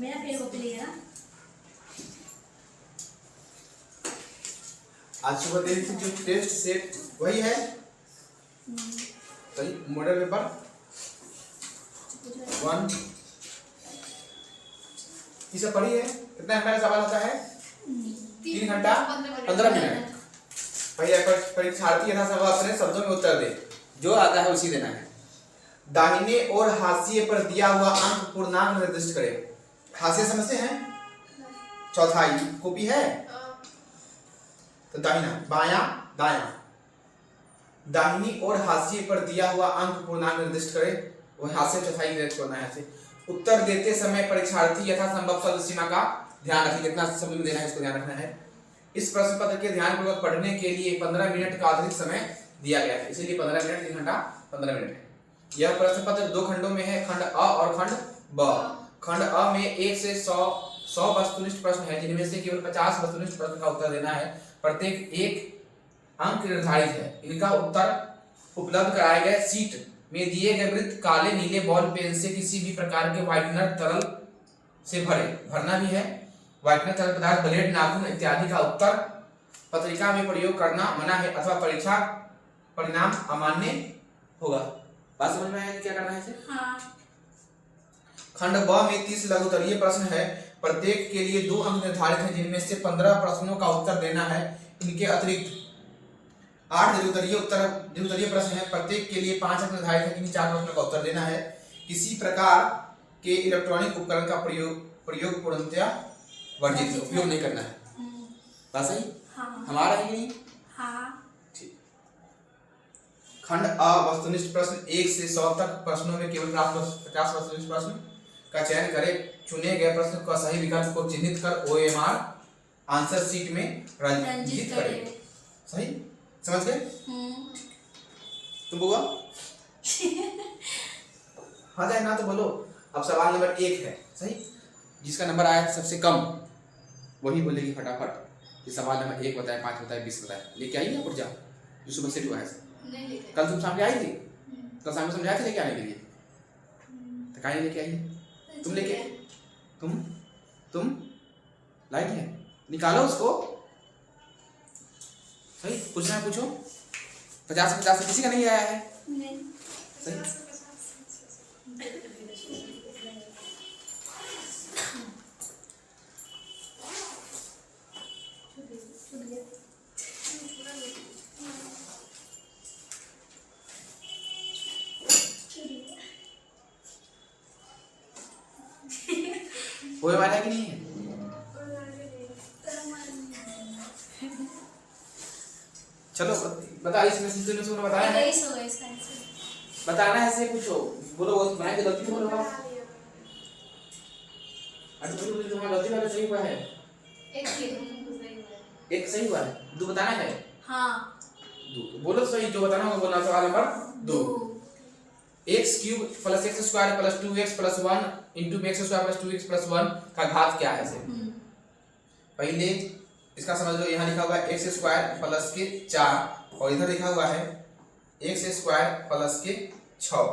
मेरा फेर कॉपी लिया ना। आज सुबह दे रही थी जो टेस्ट सेट वही है। सही मॉडल पेपर 1 इसे पढ़ी है। कितना घंटा का सवाल होता है? 3 घंटा 15 मिनट। पहले परीक्षार्थी यथा संभव अपने शब्दों में उत्तर दे, जो आता है उसी देना है। दाहिने और हाशिए पर दिया हुआ अंक पूर्णांक निर्दिष्ट करें। हाशिए समझते हैं? चौथाई कॉपी है तो दाहिना बायां दायां। दाहिनी और हाशिए पर दिया हुआ अंक पूर्णांक निर्दिष्ट करें। वह हाशिए चौथाई निर्दिष्ट करना है। ऐसे उत्तर देते समय परीक्षार्थी यथा संभव शब्द सीमा का ध्यान रखें। कितना समय में देना है इसको ध्यान रखना है। इस प्रश्न पत्र के ध्यानपूर्वक पढ़ने के लिए 15 मिनट का अतिरिक्त समय दिया गया है, इसीलिए 15 मिनट 3 घंटा 15 मिनट है। यह प्रश्न पत्र 2 खंडों में है, खंड अ और खंड ब। खंड अ में 1 से 100 वस्तुनिष्ठ प्रश्न है, जिनमें से केवल 50 वस्तुनिष्ठ प्रश्न का उत्तर देना है। प्रत्येक एक अंक निर्धारित है। इनका उत्तर उपलब्ध कराए गए सीट में दिए गए वृत्त काले नीले बॉल पेन से किसी भी प्रकार के व्हाइटनर तरल से भरना भी है। व्हाइटनर तरल पदार्थ, ब्लेड, नाखून इत्यादि का उत्तर पत्रिका में प्रयोग करना मना है अथवा परीक्षा परिणाम अमान्य होगा। बात समझ में आया क्या करना है इसे? हाँ। खंड ब में 30 लघुत्तरीय प्रश्न है। प्रत्येक के लिए 2 अंक निर्धारित हैं, जिनमें से 15 प्रश्नों का उत्तर देना है। इनके अतिरिक्त 8 द्विउत्तरीय प्रश्न है। प्रत्येक के लिए 5 अंक निर्धारित है, इन 4 प्रश्नों का उत्तर देना है। किसी प्रकार के इलेक्ट्रॉनिक उपकरण का प्रयोग पूर्णतया वर्जित, उपयोग नहीं करना है। बात सही? हाँ। हमारा है कि नहीं? हाँ। ठीक। खंड अ वस्तुनिष्ठ प्रश्न 1 से 100 तक प्रश्नों में केवल 50 वस्तुनिष्ठ प्रश्न का चयन करें। चुने गए प्रश्न का सही विकल्प को चिन्हित कर OMR आंसर शीट में रंजित करें। सही समझ गए? तुम बोलो हाँ जाए ना तो बोलो। अब सवाल नंबर 1 है, सही? जिसका नंबर आया सबसे कम वही बोलेगी फटाफट कि सवाल नंबर 1 बताए, 5 बताए, 20 बताए। लेके आई ना पुर्जा जो सुबह से हुआ है। कल तुम शाम को आई थी? कल शाम को समझाया था लेके आने के लिए, तो काहे लेके आई? तुम लेके तुम लाइट है, निकालो उसको। सही पूछना है पूछो। 50 से किसी का नहीं आया है? सही कोई वाला है कि नहीं है? चलो बता, इसमें से तुमने बताया है? बताना है, ऐसे पूछो। बोलो वो बनाए के गलती बोलो। अच्छा तुम तुम्हारा गलती वाला सही हुआ है? एक सही हुआ है, 2 बताना है। हाँ 2 बोलो सही, जो बताना होगा बोलना। सवाल number 2 x³ + x² + 2x + 1 × x² + 2x + 1 का घात क्या है? पहले इसका समझ लो। यहाँ लिखा हुआ है x² + 4 और इधर लिखा हुआ है x² + 6।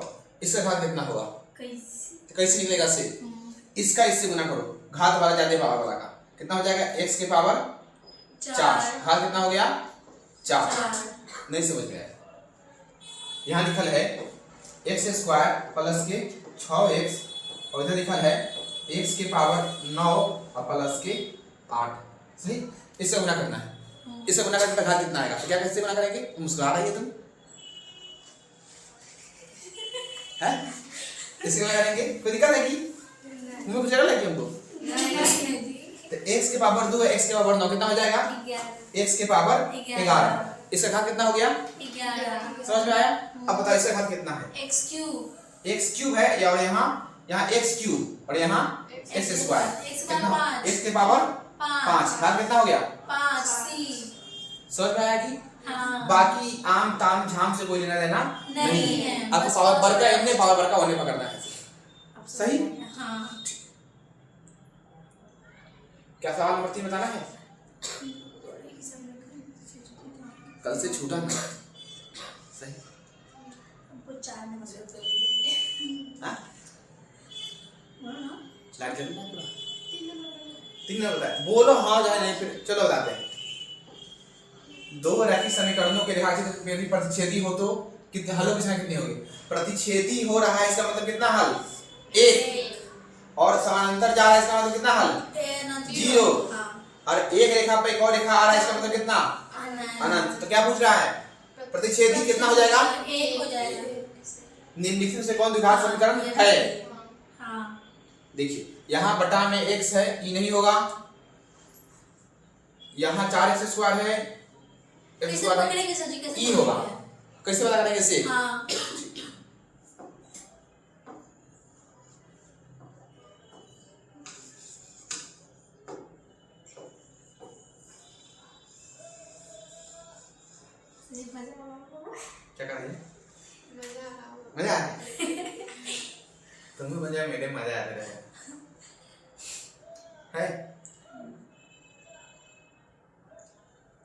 इसका घात कितना होगा? कैसे निकलेगा? से इसका इससे गुना करो, घात वाला ज्यादा पावर वाला का। कितना हो जाएगा? x के पावर 4 घात कितना हो गया? 4। नहीं समझ में आया? यहाँ लिखल है x² + 6x और इधर लिखल है x के पावर 9 और +8। सही? इससे गुना करना है। इससे गुना करने का घात कितना आएगा? तो क्या कैसे गुना करेंगे? मुस्कुरा रही है तुम है? इससे गुना करेंगे, कोई दिक्कत है कि तुम्हें कुछ लगी हमको? तो x के पावर 2 है, x के पावर 9 कितना हो जाएगा? x के पावर 11। इसका घात कितना हो गया? 11। समझ में आया? अब बताओ इसका घात कितना है? x³ है और यहाँ x³ और यहाँ x² कितना? x के पावर 5 घात कितना हो गया? 5। समझ में आया कि? हाँ। बाकी आम ताम झाम से कोई लेना देना नहीं है। आपको पावर बर का इनने पावर बर का होने पकड़ना है। सही? हाँ। क्या सवाल नंबर 3 बताना है? कल से छूटा ना। सही? हमको 4 नंबर लाइट जल रहा है पूरा? 3 नंबर बताया, बोलो हाँ जाए नहीं, फिर चलो बताते हैं। दो रैखिक समीकरणों के लिहाज से यदि प्रतिच्छेदी हो तो कितने हलों की संख्या कितनी होगी? प्रतिच्छेदी हो रहा है इसका मतलब कितना हल? 1। और समानांतर जा रहा है इसका मतलब कितना हल? 0। और एक रेखा पे एक और रेखा आ रहा है इसका मतलब कितना? अनंत। तो क्या पूछ रहा है? प्रतिच्छेदी कितना हो जाएगा? 1 हो जाएगा। निम्नलिखित में से कौन द्विघात समीकरण है? हाँ। देखिए यहाँ बटा में x है, ई नहीं होगा। यहाँ 4x² है, x² है, ई होगा। कैसे पता करेंगे इसे? हाँ। क्या कर रही है? मजा आ रहा है? तुम्हें मजा, मेरे मजा आ रहा है?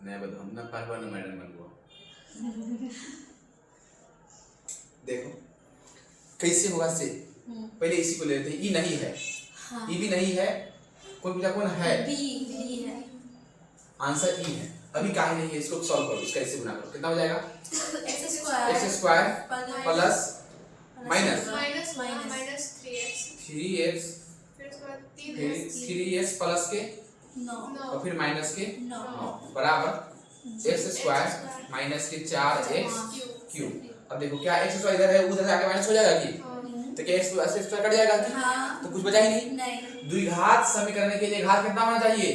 नहीं बोलो, हम ना पापा ना मैडम बन गया। देखो कैसे होगा से, पहले इसी को लेते हैं। ई नहीं है, हाँ। ई भी नहीं है, कौन पूछा कौन है? बी है। आंसर ई है। अभी काहे नहीं है, इसको सॉल्व करो। इसका ऐसे गुना करो, कितना हो जाएगा? x² plus minus 3x 3x plus के 9 और फिर माइनस के 9 बराबर x² माइनस के 4x क्यूब। अब देखो क्या x² इधर है, उधर जाके माइनस हो जाएगा कि? तो क्या x² कट जाएगा कि? हाँ। तो कुछ बचा ही नहीं। द्विघात समीकरण के लिए घात कितना होना चाहिए?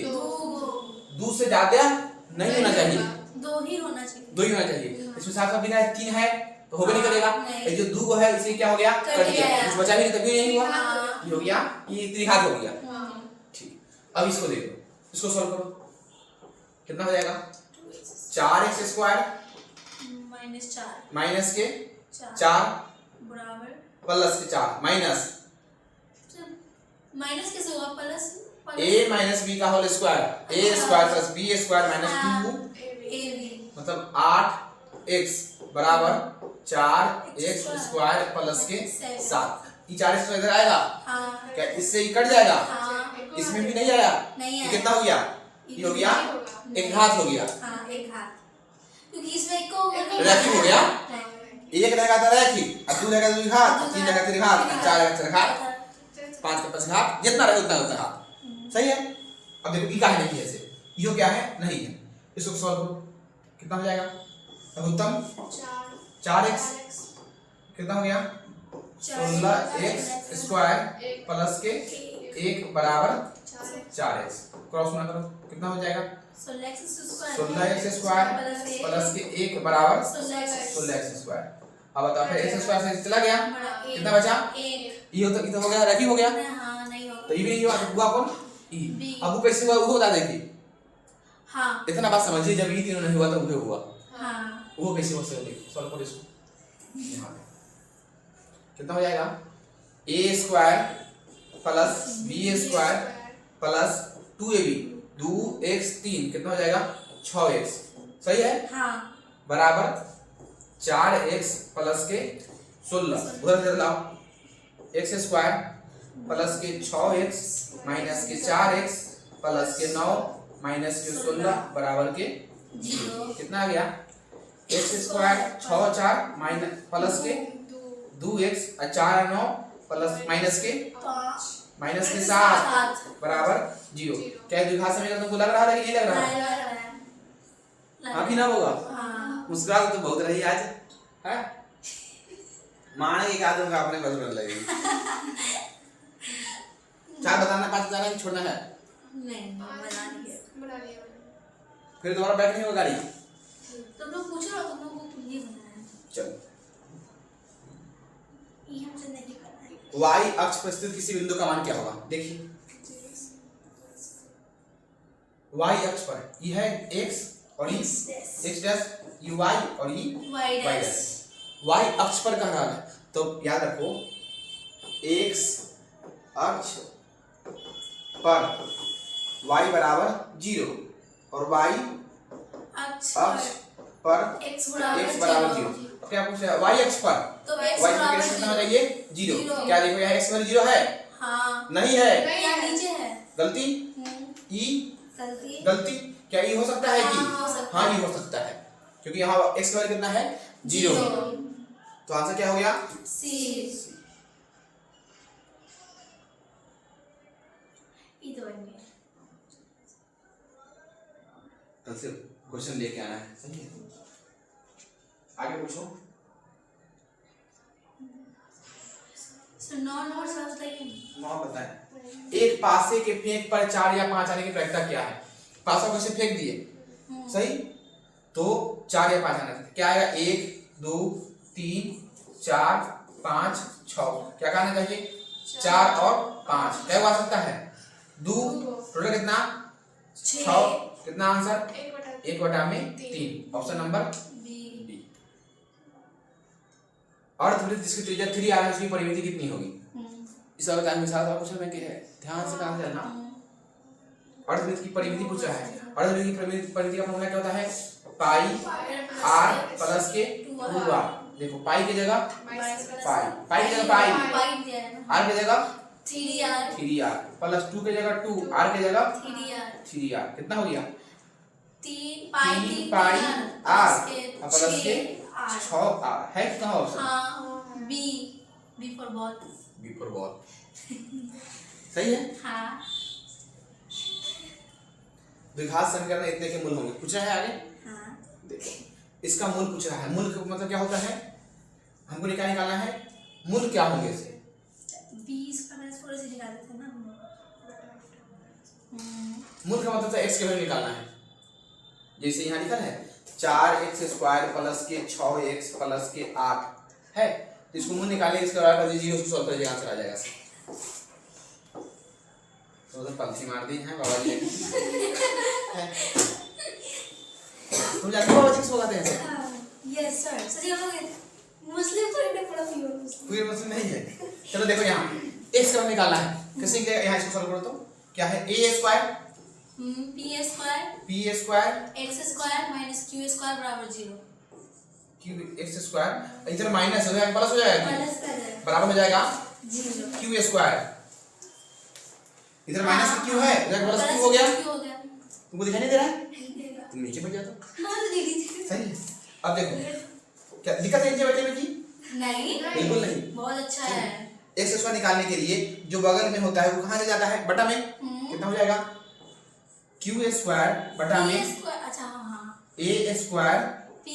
2 से ज्यादा नहीं होना चाहिए, 2 ही होना चाहिए। 2 ही होना चाहिए। इसमें साफ साफ बिना 3 है तो होगा नहीं करेगा। ये जो 2 है इसे क्या हो गया? कट गया। कुछ बचा भी नहीं, तभी नहीं हुआ। ये हो गया, ये त्रिघात हो गया। ठीक, अब इसको देखो, इसको सॉल्व करो, कितना हो जाएगा? 4x² माइनस के 4 बराबर प्लस के 4 माइनस कैसे होगा? प्लस a माइनस b का whole square, a² plus b² minus 2 मतलब 8x बराबर 4x² प्लस के 7। ये 4x इधर आएगा। हाँ। क्या इससे ही कट जाएगा? हाँ। इसमें भी नहीं आया। नहीं ये कितना हो गया? ये हो गया एक घात हो गया। हाँ, एक घात, क्योंकि इसमें एक को रैखिक हो गया। एक रहेगा तो रैखिक, अब 2 रहेगा तो द्विघात, 3 रहेगा त्रिघात, 4 रहेगा त्रिघात, 5 के पास घात, जितना रहे उतना उतना घात। सही है। अब देखो ई का है नहीं, ऐसे यो क्या है? नहीं है। इसको सॉल्व करो, कितना हो जाएगा? अब उत्तम 4x कितना हो गया? 16x² प्लस के 1 बराबर 4x। क्रॉस ना करो, कितना हो जाएगा? 16x² प्लस के 1 बराबर 16x²। अब बताओ फिर x² से चला गया, कितना बचा? ये तो हो गया, रैखिक हो गया। तो ये भी नहीं हुआ, तो हुआ कौन? ई। अब वो कैसे हुआ वो बता देखिए। हाँ। इतना बात समझिए, जब ये तीनों नहीं हुआ तो वो हुआ। हाँ। वो कैसे हो सकता है? सॉल्व करो इसको। यहाँ पे कितना हो जाएगा? a² plus b² plus 2ab 2x 3 कितना हो जाएगा? 6x। सही है। हाँ। बराबर 4x प्लस के 16 उधर लाओ, x² प्लस के 6x माइनस के 4x प्लस के 9 माइनस के 16 बराबर के 0। कितना आ गया? x² 6 4 माइनस प्लस के 2x 4 9 प्लस माइनस के 7 बराबर 0। क्या द्विघात समीकरण तुमको लग रहा है कि नहीं लग रहा है? हाँ कि ना होगा? मुस्कुरा तो बहुत रही आज है। माने एक आदमी का अपने बस बन लगेगी। 4 बताना, 5 बताना है, छोड़ना है? नहीं, बना लिया। फिर दोबारा बैठ नहीं होगा गाड़ी। तुम लोग पूछो ना, तुम लोग को ये बनाना है। चलो, ये हमसे नहीं करना है। y अक्ष पर स्थित किसी बिंदु का मान क्या होगा? देखिए y अक्ष पर ये है x और ये x डैश, ये y और ये y डैश। y अक्ष पर कह रहा है तो याद रखो x अक्ष पर y बराबर 0 और y अक्ष पर x बराबर 0। क्या पूछ रहा है? y अक्ष पर तो y कितना हो जाएगी? 0। क्या देखो यहाँ x पर 0 है। हाँ। नहीं है, यहाँ नीचे है। गलती। ई गलती। गलती। क्या ई हो सकता है कि? हाँ, हो सकता हाँ, ये हो सकता है, क्योंकि यहाँ x का वैल्यू कितना है? 0। तो आंसर क्या हो गया? सी। ई तो बन गया। कल से क्वेश्चन लेके आना है, सही है? आगे पूछो। नॉन बताइए। नौ बताएं। एक पासे के फेंक पर 4 या 5 आने की प्रवृत्ति क्या है? पासा को ऐसे फेंक दिए, सही, तो 4 या 5 आना चाहिए। क्या आएगा? 1 2 3 4 5 6। क्या कहना चाहिए? 4 और 5। क्या आ सकता है? 2। टोटल कितना? 6। कितना आंसर? 1/3। Option number B. अर्धवृत्त जिसकी त्रिज्या 3 r है उसकी परिमिति कितनी होगी? इस अवतार में साथ क्वेश्चन में क्या है, ध्यान से काम करना। अर्धवृत्त की परिमिति पूछ रहा है। अर्धवृत्त की परिमिति का फॉर्मूला क्या होता है? पाई r प्लस के 2r। देखो पाई की जगह पाई की जगह पाई, r की जगह 3r प्लस 2 की जगह 2, r की जगह 3r। कितना हो गया? 3 पाई r प्लस के 6r है। कितना ऑप्शन? हाँ, B for ball. B for ball. सही है। हाँ। द्विघात समीकरण इतने के मूल होंगे। पूछ रहा है आगे। हाँ। देखो इसका मूल पूछ रहा है। मूल का मतलब क्या होता है? हमको निकालना है मूल क्या होंगे इसे। बी इसका मैंने थोड़े से निकाले थे ना। मूल का मतलब x के वैल्यू निकालना है। जैसे यहाँ लिखा है 4x² प्लस के 6x प्लस के 8 है, तो इसको मूल निकालेंगे, इसके बाद कर दीजिए, उसको सॉल्व करिए, आंसर आ जाएगा। तो उधर पंछी मार दी है बाबा जी ने। तुम जानते हो बाबा जी किसको कहते हैं? Yes sir. सर हम लोग मुस्लिम थोड़ी ना पढ़ा हुई हो। कोई मुस्लिम नहीं है। चलो देखो यहाँ x का निकालना है। कैसे निकलेगा? यहाँ इसको सॉल्व करो तो क्या है? a² p² x² minus q² बराबर 0। x² इधर माइनस हो जाएगा, प्लस हो जाएगा, माइनस कर दे बराबर हो जाएगा 0। q²। इधर माइनस q है, इधर प्लस q हो गया। तुमको दिखाई नहीं दे रहा है? तुम नीचे बैठ जाओ तो हाँ तो दीदी सही है। अब देखो क्या दिक्कत है नीचे बैठने में की? नहीं, बिल्कुल नहीं, बहुत अच्छा है। x² निकालने के लिए जो बगल में होता है वो कहाँ से जाता है? बटा में। कितना हो जाएगा? q² बटा में अच्छा हाँ a²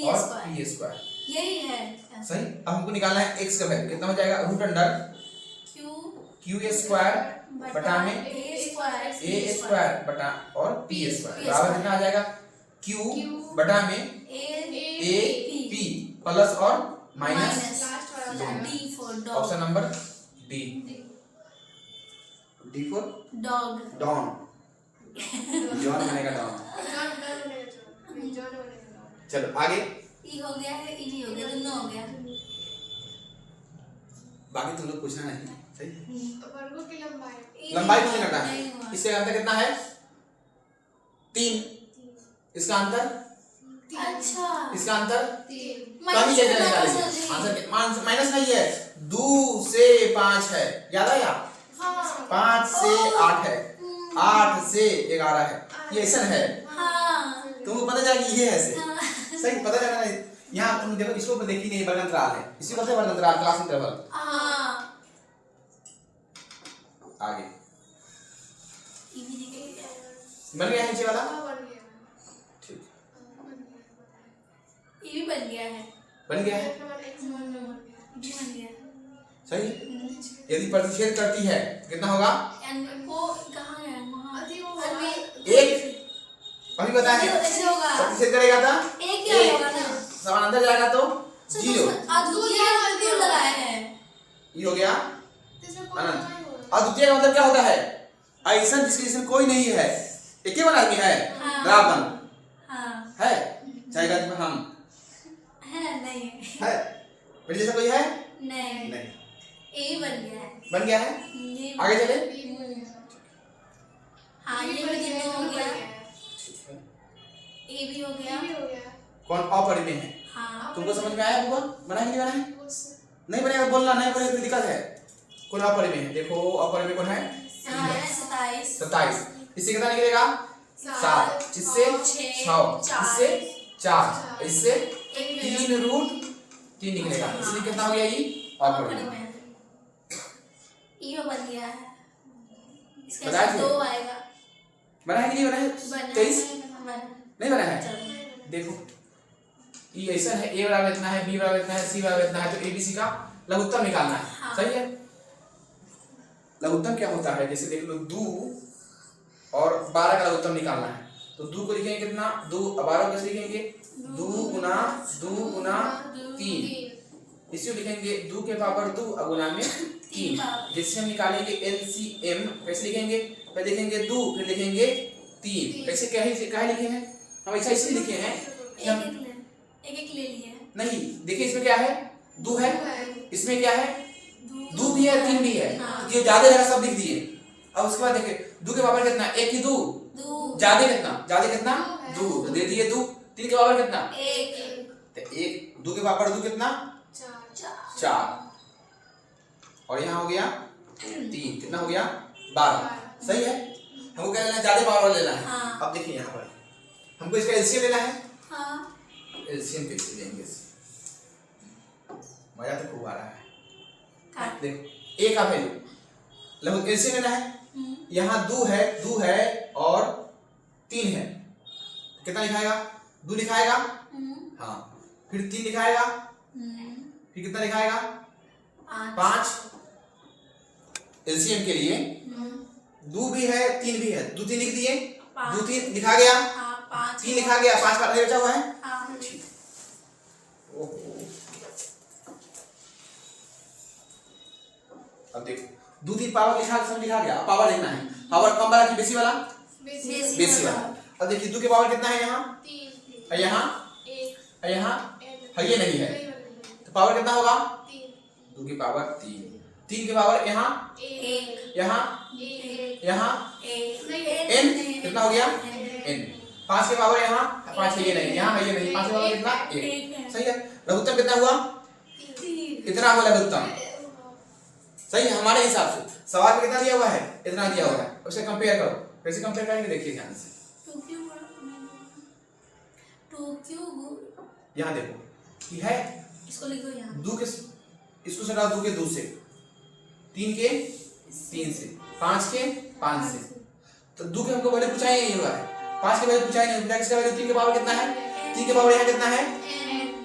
और p²। यही है सही। अब हमको निकालना है x का वैल्यू। कितना हो जाएगा? रूट अंडर q² बटा में a² बटा और p² बराबर कितना आ जाएगा? q बटा में a p प्लस और minus D for dog. Option number D. D for dog. Don. John बनेगा डॉन। चलो आगे। ई हो गया है, ई भी हो गया, दोनों हो गया। बाकी तुम लोग पूछना नहीं, सही। वर्गों की लंबाई कुछ नहीं करना है। इससे अंतर कितना है? 3। इसका अंतर? अच्छा इसका अंतर? माइनस आंसर माइनस नहीं है, 2 से 5 है, याद आया? 5 से 8 है, 8 से 11 है, ये ऐसा है। तुमको पता चला कि ये है ऐसे। सही पता चला नहीं। यहाँ तुम देखो इसको देखी नहीं, वर्ग अंतराल है, इसी को कहते हैं वर्ग अंतराल, क्लास इंटरवल। आगे बन गया है नीचे वाला। ठीक, ये भी बन गया है। बन गया है, भी बन गया। सही। यदि प्रतिच्छेद करती है कितना होगा? वो कहाँ है? वहाँ एक। अभी बताएं ऐसे होगा। प्रतिच्छेद करेगा था एक क्या होगा ना? समानांतर जाएगा तो 0। अद्वितीय लगाया है। ये हो गया अनंत। अद्वितीय का मतलब क्या होता है? ऐसा जिसके जैसे कोई नहीं है, एक ही आदमी है, बराबर है, चाहे गति पर हम है नहीं है, मेरे जैसा कोई है नहीं। नहीं। ए बन गया है। बन गया है। आगे चले। हाँ ये भी दोनों हो गया। ए भी हो गया। कौन अपरिमेय है? हाँ तुमको समझ में आया? होगा बना है कि नहीं बना है? नहीं बनेगा, बोलना नहीं बनेगा तो दिक्कत है। कौन अपरिमेय है? देखो अपरिमेय कौन है? हाँ, 27 27। इससे कितना निकलेगा 7, इससे 6, इससे 4, इससे 3√3 निकलेगा। इसलिए कितना हो गया ये ऑक्वर्ड में ये बन गया है। इसके बताया साथ थे? 2 आएगा। बना है कि नहीं बना है? 23 नहीं बना है। चलो देखो ये ऐसा है, ए बराबर इतना है, बी बराबर इतना है, सी बराबर इतना है, तो एबीसी का लघुत्तम निकालना है। हाँ। सही है। लघुत्तम क्या होता है, जैसे देख लो 2 और 12 का लघुत्तम निकालना है, तो 2 को लिखेंगे कितना 2, 12 कैसे लिखेंगे 2 गुना 3, इसी को लिखेंगे 2 के पावर 2 गुना में 3। जिससे हम निकालेंगे एलसीएम, कैसे लिखेंगे, पहले लिखेंगे 2 फिर लिखेंगे 3। कैसे क्या लिखे हैं हम, ऐसा इसलिए लिखे हैं कि हम एक ले लिए नहीं, देखिए इसमें क्या है 2 है, इसमें क्या है 2 भी है 3 भी है, तो जो ज्यादा जगह सब लिख दिए। अब उसके बाद देखिए 2 के पावर कितना 1 ही 2, ज्यादा कितना 2, तो दे दिए 2। 3 के पावर कितना 1, तो 1, 2 के पावर 2 कितना 4, और यहाँ हो गया 3, कितना हो गया 12। सही है। हमको क्या लेना है, ज्यादा पावर वाला लेना है। हाँ। अब देखिए यहाँ पर हमको इसका एलसीएम लेना है। हाँ एलसीएम कैसे लेंगे, मजा तो खूब आ रहा है। काट देखो ए का वैल्यू लगभग एलसीएम लेना है। यहाँ 2 है और 3 है, कितना लिखाएगा 2 लिखाएगा, हाँ, फिर 3 लिखाएगा, फिर कितना लिखाएगा 5। एलसीएम के लिए 2 भी है 3 भी है, 2 3 लिख दिए, 2 3 लिखा गया, 3 लिखा गया, 5 का बचा हुआ है। अब देखो 2 3 पावर सब लिखा गया, अब पावर लिखना है। पावर कम वाला कि बेसी वाला, बेसी वाला। अब देखिए 2 के पावर कितना है, यहाँ 3, यहाँ ये नहीं है, तो पावर कितना होगा 2 की पावर 3, 3 के पावर यहाँ 1, यहाँ n कितना हो गया n, 5 के पावर यहाँ 5 है, ये नहीं, यहाँ है ये नहीं, 5 के पावर कितना 1। सही है। लघुत्तम कितना हुआ, इतना हुआ लघुत्तम। सही है। हमारे हिसाब से सवाल में कितना दिया हुआ है, इतना दिया हुआ है, उसे कंपेयर करो। कैसे कंपेयर करेंगे देखिए ध्यान से। यहाँ देखो कि है, इसको लिखो यहाँ 2 के इसको सटा 2 के 2 से, 3 के 3 से, 5 के 5 से, तो 2 के हमको वैल्यू पूछा ही नहीं हुआ है, 5 के वैल्यू पूछा ही नहीं, किसका वैल्यू 3 के पावर कितना है, 3 के पावर यहाँ कितना है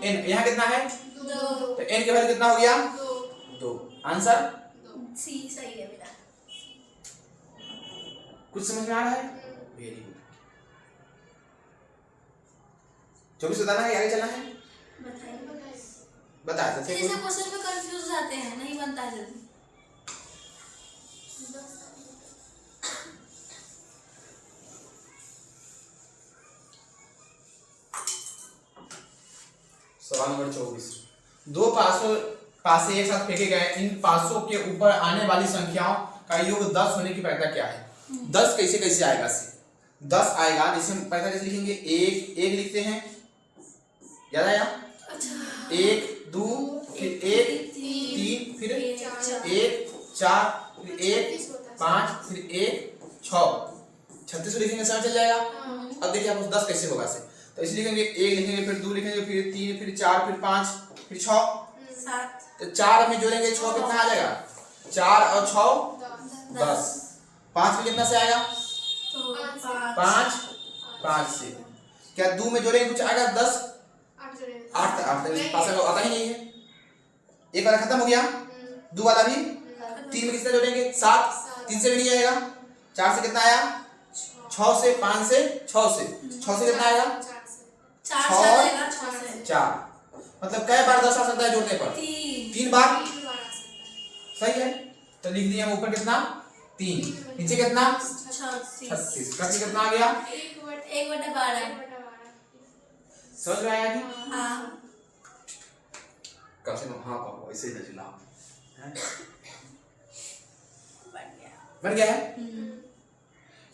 n, यहाँ कितना है 2, तो n के वैल्यू कितना हो गया 2। आंसर सी सही है मेरा। कुछ समझ में आ रहा है, वेरी गुड। 24 बताना है, आगे चलना है, बता सकते ऐसे क्वेश्चन में कंफ्यूज हो जाते हैं, नहीं बनता है जल्दी। सवाल नंबर 24। 2 पासे एक साथ फेंके गए, इन पासों के ऊपर आने वाली संख्याओं का योग 10 होने की प्रक्रिया क्या है। 10 कैसे आएगा, 10 आएगा जैसे हम पहले कैसे लिखेंगे, 1 लिखते हैं, याद आया, 1 2 फिर 1 3 फिर 1 4 फिर 1 5 फिर 1 6, 36 लिखेंगे, समय चल जाएगा। अब देखिए आप 10 कैसे होगा से, तो इसे लिखेंगे 1 लिखेंगे, फिर 2 लिखेंगे, फिर 3 फिर 4 फिर 5 फिर 6, 7, तो 4 में जोड़ेंगे 6 कितना आ जाएगा, 4 और 6 10, 5 में कितना से आएगा तो 5 से, क्या 2 में जोड़ेंगे कुछ आएगा 10, 8 पास का आता ही नहीं है, एक वाला खत्म हो गया, 2 वाला भी, 3 में किससे जोड़ेंगे 7, 3 से भी नहीं आएगा, 4 से कितना आया 6 से, 5 से 6 से कितना आएगा 4, मतलब कई बार 10 आ सकता है जोड़ने पर, 3 बार। सही है, तो लिख दिया हम ऊपर कितना 3, नीचे कितना 36, करके कितना आ गया 1/12। समझ में आया कि हाँ कम से कम, हाँ कहो ऐसे ही चला बन गया है।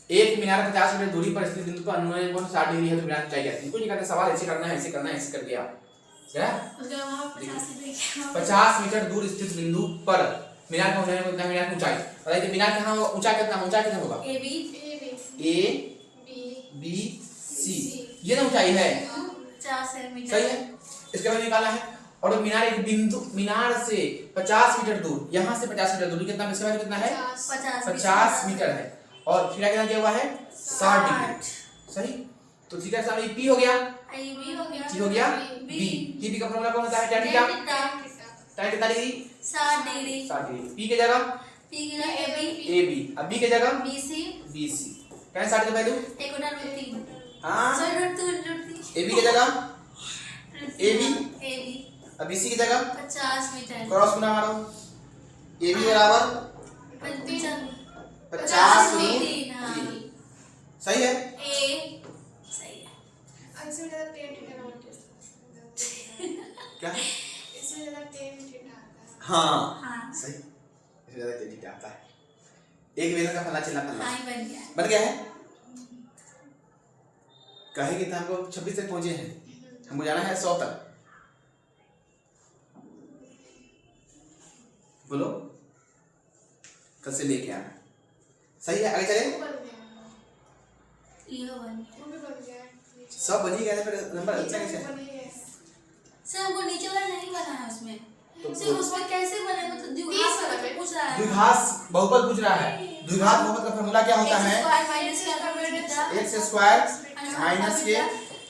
1 मीनार 50 मीटर दूरी पर स्थित बिंदु पर अनुमेय कोण 60 डिग्री है, तो मीनार ऊंचाई क्या है। कुछ नहीं करना, सवाल ऐसे करना है, ऐसे करना है, ऐसे करके आप 50 मीटर दूर स्थित बिंदु पर मीनार का ऊंचाई कितना है, मीनार की ऊंचाई बताइए कि मीनार कहाँ होगा, ऊंचा कितना होगा ए बी बी सी, ये ना ऊंचाई है 50 सेंटीमीटर सही है। इसके बाद निकालना है और मीनार एक बिंदु मीनार से 50 मीटर दूर, यहाँ से 50 मीटर दूर कितना, इसके बाद कितना है 50 मीटर है और थीटा कितना दिया हुआ है 60 डिग्री सही। तो थीटा का सामने पी हो गया, टी हो गया बी, टी का फॉर्मूला कौन होता है, tan थीटा, tan कितना डिग्री 60 डिग्री, 60 डिग्री, पी के जगह ए बी, अब बी के जगह बी सी, क्या 60 का वैल्यू 1/3 हां, सॉरी ए बी के जगह ए बी, अब बी सी की जगह 50 मीटर, क्रॉस गुना मारो, ए बी बराबर 50 × 3 सही है, ए सही है, इसमें ज्यादा tan थीटा ना होता क्या इसमें ज्यादा tan थीटा आता है। हाँ सही, इसमें ज्यादा तेजी क्या आता है, एक वेलन का फलना चिल्ला फलना हाँ बन गया है। कहे कि हमको 26 तक पहुंचे हैं, हमको जाना है 100 तक, बोलो कल से लेके आना सही है। आगे चले, बन गया ये बन वो भी बन गया सब बन ही गया, फिर नंबर अच्छा कैसे बन ही गया। सर वो नीचे वाला नहीं बना है उसमें, तो सिर्फ उसमें कैसे बने, मतलब द्विघात वाला तो पूछ रहा है, द्विघात बहुपद पूछ रहा है। द्विघात बहुपद का फार्मूला क्या होता है, x स्क्वायर माइनस के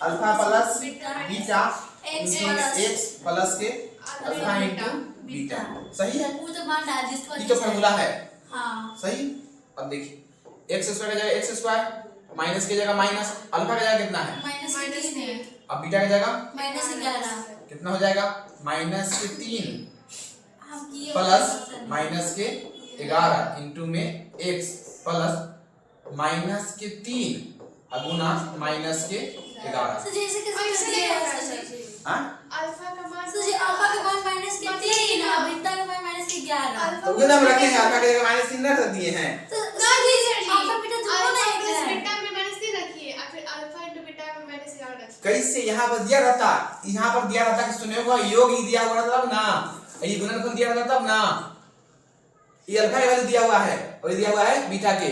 alpha plus beta into x plus के अल्फा इंटू बीटा सही है, वो तो मान डाल जिसको ये तो फार्मूला है हाँ सही। अब देखिए x स्क्वायर की जगह x स्क्वायर, माइनस की जगह माइनस, अल्फा की जगह कितना है -3 है, अब बीटा की जगह -11 कितना हो जाएगा -3 हम किए प्लस -11 इंटू में x प्लस -3 गुना -11 तो जैसे कैसे ऐसे कर नहीं दिया होता है। हां अल्फा का मान तो जी अल्फा का मान -3 और बीटा का मान -11 तो कितना हम रखे हैं, अल्फा की जगह -3 रख दिए हैं, तो अल्फा बीटा दोनों अल्फा एक प्लस है, बीटा में -3 रखिए और फिर अल्फा इंटू बीटा में -11 रखिए। कैसे यहाँ पर दिया रहता, यहाँ पर दिया रहता कि सुने होगा योग ही दिया हुआ था तब ना, ये गुणनफल दिया रहता तब ना, ये अल्फा का वैल्यू दिया हुआ है और ये दिया हुआ है बीटा के।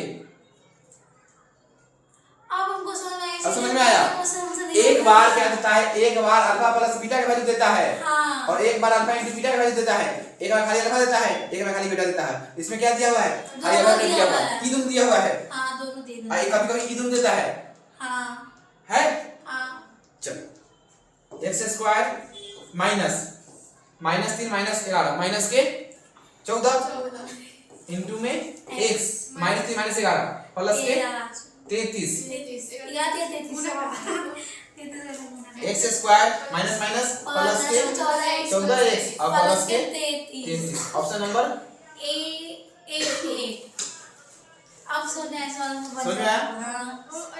अब हमको समझ में आया, अब समझ में आया, एक बार क्या देता है, एक बार अल्फा प्लस बीटा का वैल्यू देता है हाँ। और एक बार अल्फा इंटू बीटा का वैल्यू देता है, एक बार खाली अल्फा देता है, एक बार खाली बीटा देता है। इसमें क्या दिया हुआ है, खाली अल्फा दिया हुआ है, ईदुम दिया हुआ है, हां दोनों दे दो, कभी कभी ईदुम देता है हां चलो x स्क्वायर माइनस -3 -11 माइनस के 14 इंटू में x -3 -11 प्लस के 33 याद है 33 x square minus minus plus के 14x और प्लस के 33 ऑप्शन नंबर ए अब सुनने ऐसा समझ में आया? हां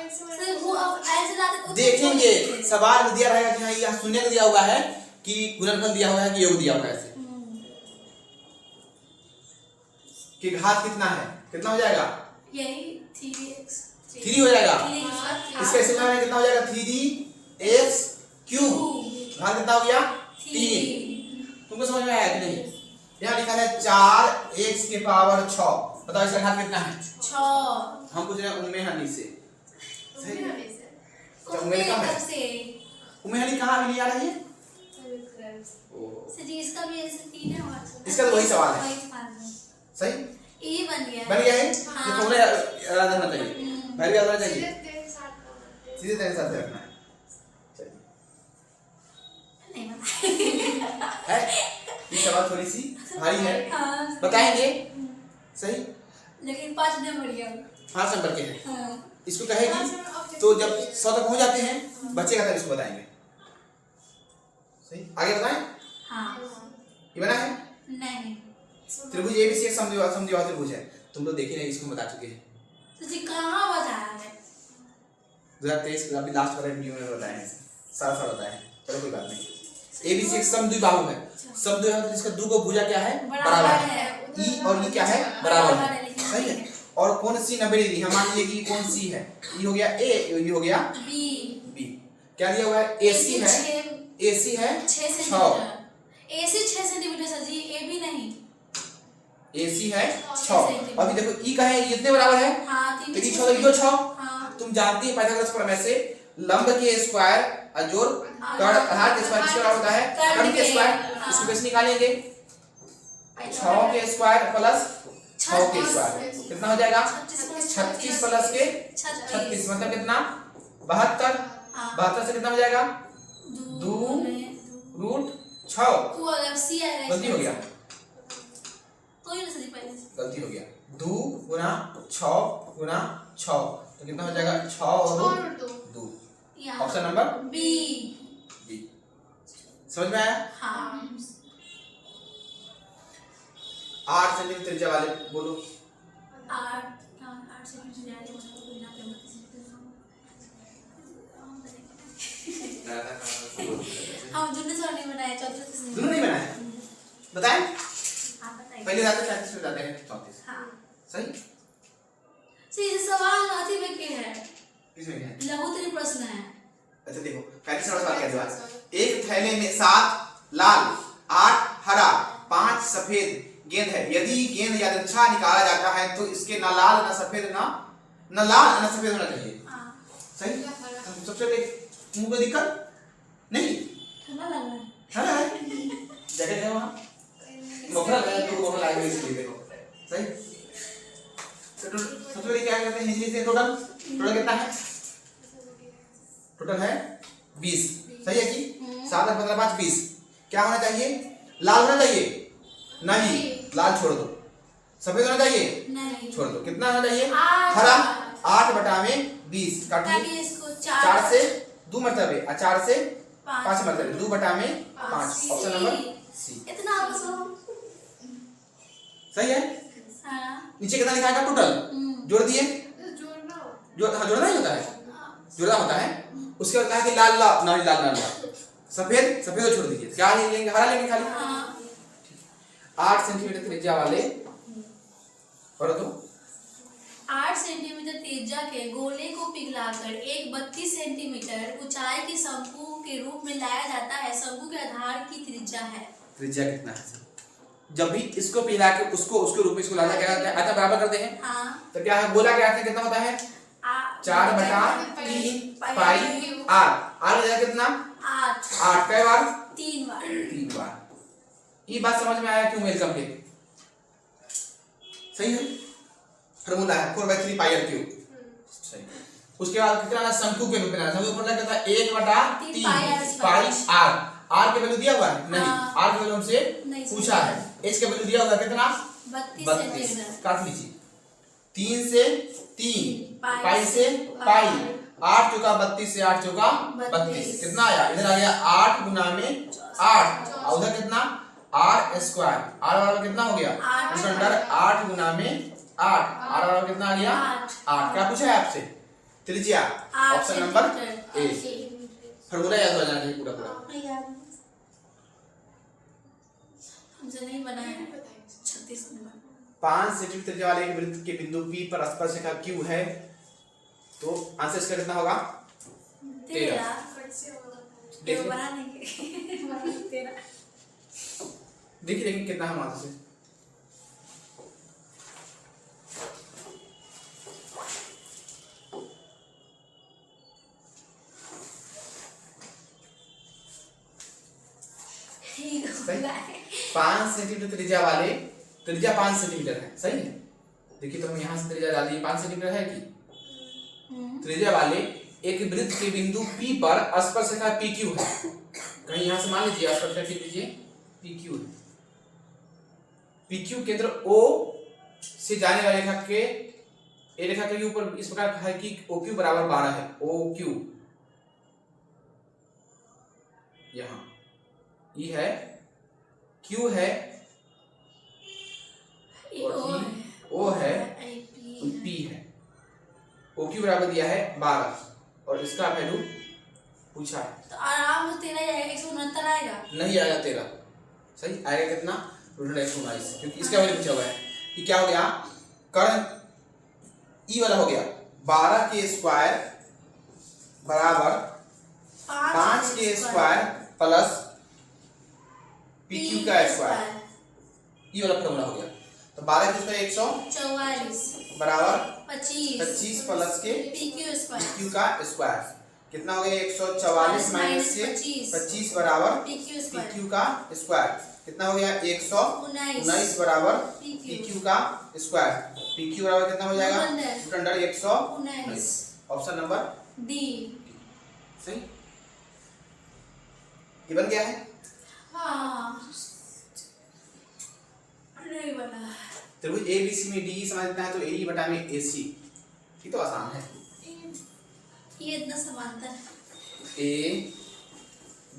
सर वो अब ऐसे लाते देखेंगे सवाल में दिया रहेगा कि हाँ यहाँ शून्य का दिया हुआ है कि गुणनफल दिया हुआ है कि योग दिया हुआ है, ऐसे कि घात कितना है, कितना हो जाएगा यही 3x 3 हो जाएगा, 3x इसका इस्तेमाल में कितना हो जाएगा 3x क्यूब, घात कितना हो गया 3। तुमको समझ में आया कि नहीं, यहाँ लिखा है 4x के पावर 6, बताओ इसका घात कितना है 6, हम पूछ रहे हैं उम्मे हनी से, उम्मीद है अच्छा उम्मे कम है, उम्मे हनी कहाँ मिली आ रही है, सर जी इसका भी ऐसे 3 है और इसका तो वही सवाल है। सही ये बन गया बन गया है, हाँ। ये फॉर्मूला याद रहना चाहिए, वैल्यू याद रहना चाहिए, सीधे सीधे तेरे साथ रखना है। चलिए नहीं पता है ये सवाल थोड़ी सी भारी है, हाँ बताएंगे सही, लेकिन 5 नंबर गया 5 नंबर के हैं, हाँ इसको कहेगी तो जब 100 तक पहुंच जाते हैं बच्चे का तब इसको बताएंगे सही। आगे बताएं, हाँ ये बना है नहीं त्रिभुज एबीसी एक समद्विबाहु त्रिभुज है, तुम लोग देखे नहीं, इसको बता चुके हैं तो जी कहाँ बताया है 2023 अभी लास्ट वाले वीडियो में बताए हैं, सारा बताया है, चलो कोई बात नहीं। एबीसी एक समद्विबाहु है, समद्विबाहु जिसका दो को भुजा क्या है बराबर है, ई और ई क्या है बराबर है, सही है। और कौन सी 90 डिग्री, हम मान लीजिए कि कौन सी है, ई हो गया ए, ई हो गया बी, क्या दिया हुआ है एसी है, एसी है 6 सेंटीमीटर, एसी 6 सेंटीमीटर सर जी, ए भी नहीं AC है 6। सेंटीमीटर। अभी देखो E का है, ये इतने बराबर है हाँ तो E 6 तो 6। हाँ तुम जानती है पाइथागोरस प्रमेय से लंब के स्क्वायर और जोड़ कर्ण आधार के स्क्वायर किसके बराबर होता है? कर्ण के स्क्वायर। हाँ। इसको कैसे निकालेंगे? 6 के स्क्वायर प्लस 6 के स्क्वायर कितना हो जाएगा? 36 प्लस के 36 मतलब कितना? 72। 72 से कितना हो जाएगा? 2 रूट 6। गलती हो गया, गलती हो गया। 2 गुना 6 गुना 6 तो कितना हो जाएगा? 6 और root 2। Option number B. B. समझ में आया? हाँ 8 सेंटीमीटर त्रिज्या वाले बोलो। 8 सेंटीमीटर हम दोनों सवाल नहीं बनाए, चौथे से दोनों नहीं बनाए, बताएं। आप बताइए। पहले जाते 34 में जाते हैं 34। हाँ सही। ये सवाल अति में के है, किसमें है? लघुत्तरी प्रश्न है। अच्छा देखो 35 वाला सवाल क्या दिया? एक थैले में 7 लाल 8 हरा 5 सफेद गेंद है। यदि गेंद यादृच्छा निकाला जाता है तो इसके ना लाल ना सफेद ना लाल ना सफेद होना चाहिए। सही। सबसे पहले मुंह में दिक्कत नहीं, ठंडा लग रहा है। है ना? जगह है वहां मोखरा लगा तो वो लाइव में इसलिए देखो। सही। तो सबसे पहले क्या करते हैं? हिंदी से टोटल कितना है? टोटल है 20। सही है कि 7 और 15 5 20। क्या होना चाहिए? लाल होना चाहिए? नहीं, लाल छोड़ दो। सफेद होना चाहिए? नहीं, छोड़ दो। कितना होना चाहिए? 8। हरा 8 बटा में 20 काटिए। काटिए इसको 4 से 2 मरतबे और 4 से 5 5 मरतबे 2 बटा में 5। Option number C. इतना आपस में सही है। हाँ नीचे कितना लिखा है? टोटल जोड़ दिए। हाँ जोड़ना ही होता है, जोड़ना होता है। उसके बाद कहा कि लाल लाल ना लाल ना सफेद सफेद छोड़ दीजिए। क्या लेंगे? हरा लेंगे खाली। 8 सेंटीमीटर त्रिज्या वाले और तो 8 सेंटीमीटर त्रिज्या के गोले को पिघलाकर एक 32 सेंटीमीटर ऊंचाई के शंकु के रूप में लाया जाता है। शंकु के आधार की त्रिज्या है। त्रिज्या कितना है? जब भी इसको पिघला के उसको उसके रूप में इसको लाना क्या करते हैं? आधा बराबर करते हैं। हाँ तो क्या है? गोला के आयतन कितना होता है? 4/3 पाई आर। आर हो जाएगा कितना? 8 कई बार? 3 बार। 3 बार। ये बात समझ में आया क्यों वेलकम के? सही है। फार्मूला है 4/3 पाई आर क्यूब। सही। उसके बाद कितना? शंकु के रूप में लाना। शंकु का फॉर्मूला क्या था? 1/3 पाई आर। आर के वैल्यू दिया हुआ है? नहीं। आर के वैल्यू हमसे पूछा है। एच के वैल्यू दिया हुआ है कितना? 32 सेंटीमीटर। काट लीजिए। 3 से 3 पाई से पाई 8 चौका 32 से 8 चौका 32 कितना आया? इधर आ गया 8 गुना में 8 और उधर कितना? Are square. आर बराबर कितना हो गया? इसका अंदर 8 गुना में 8 आर बराबर कितना आ गया? 8। क्या पूछा है आपसे? त्रिज्या। Option number A. फार्मूला याद हो जाना चाहिए पूरा पूरा। हमसे नहीं बना है 36 नंबर। 5 सेंटीमीटर त्रिज्या वाले एक वृत्त के बिंदु P पर स्पर्शरेखा Q है तो आंसर इसका कितना होगा? 13। देखिए बना नहीं 13। देखिए देखिए कितना है वहां से। सही। 5 सेंटीमीटर त्रिज्या वाले त्रिज्या 5 सेंटीमीटर है। सही है। देखिए तो हम यहाँ से त्रिज्या डाल दिए 5 सेंटीमीटर है कि त्रिज्या वाले एक वृत्त के बिंदु P पर स्पर्शरेखा PQ है। कहीं यहाँ से मान लीजिए स्पर्शरेखा लीजिए PQ है। PQ केंद्र O से जाने वाली रेखा के ए रेखा के ऊपर इस प्रकार है कि OQ बराबर 12 है। OQ यहाँ E है, Q है, O है, P है। OQ बराबर दिया है 12 और इसका वैल्यू पूछा है तो आराम से 13 या 169 आएगा। नहीं आएगा 13। सही आएगा कितना? टोटल 119 क्योंकि इसका वैल्यू पूछा हुआ है कि क्या हो गया? कर्ण ई वाला हो गया 12 के स्क्वायर बराबर 5 के स्क्वायर प्लस PQ का स्क्वायर। ये वाला फॉर्मूला हो गया। तो तो 12 की उसमें 44 बराबर 25 25 प्लस के PQ स्क्वायर PQ का स्क्वायर कितना हो गया 144 माइनस के 25 बराबर PQ स्क्वायर PQ का स्क्वायर कितना हो गया 119 बराबर PQ का स्क्वायर PQ बराबर कितना हो जाएगा root under 119 option number D सही ये बन गया है। हाँ नहीं बना त्रिभुज ABC में DE समझना है तो AE बटा में AC ये तो आसान है। ये इतना समानता है A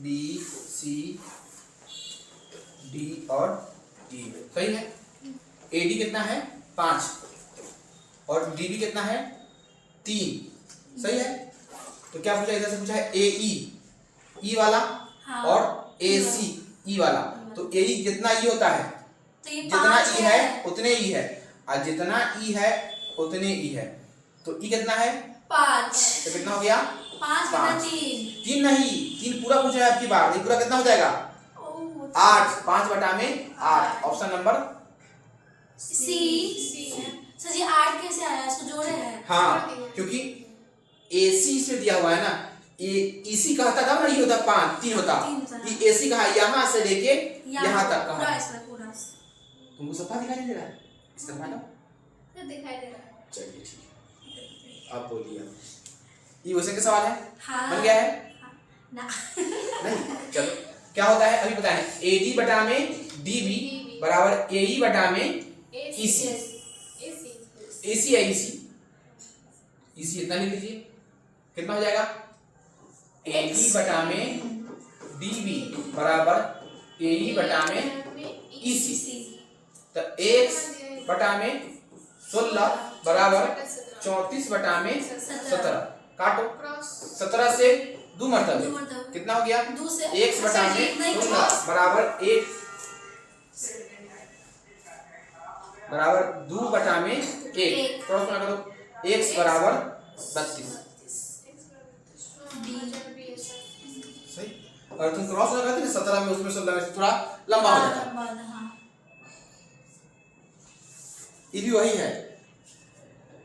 B C D और E सही है। AD कितना है 5 और DB कितना है 3 सही है। तो क्या पूछा इधर से पूछा है AE E वाला हाँ। और AC E वाला तो AE जितना E होता है तो ये जितना 5 E है उतने E है और जितना E है उतने E है तो E कितना है 5 तो कितना हो गया 5 पाँच। 3 3 नहीं 3 पूरा पूछा है आपकी बार ये पूरा कितना हो जाएगा 8 5 बटा में 8 ऑप्शन नंबर सी सर जी 8 कैसे आया इसको जोड़े हैं हाँ क्योंकि AC से दिया हुआ है ना ये EC का होता तब नहीं होता 5 3 होता ये AC का है यहाँ से लेके यहाँ तक का पूरा है। इसमें पूरा तुमको सफा दिखाई नहीं दे रहा है इस तरह ना दिखाई दे रहा है। चलिए ठीक है आप बोलिए ये क्वेश्चन का सवाल है हाँ बन गया है ना नहीं चलो क्या होता है अभी बताएं AD बटा में DB बराबर AE बटा में EC AC है EC इतना लिख लीजिए कितना हो जाएगा AD बटा में DB बराबर AE बटा में EC तो x बटा में 16 बराबर 34 बटा में 17 काटो 17 से 2 मरतबे कितना हो गया x बटा में 16 बराबर 1 बराबर 2 बटा में 1 क्रॉस में करो x बराबर 32 सही और तुम क्रॉस लगाते ना 17 में उसमें 16 में थोड़ा लंबा हो जाता है ये भी वही है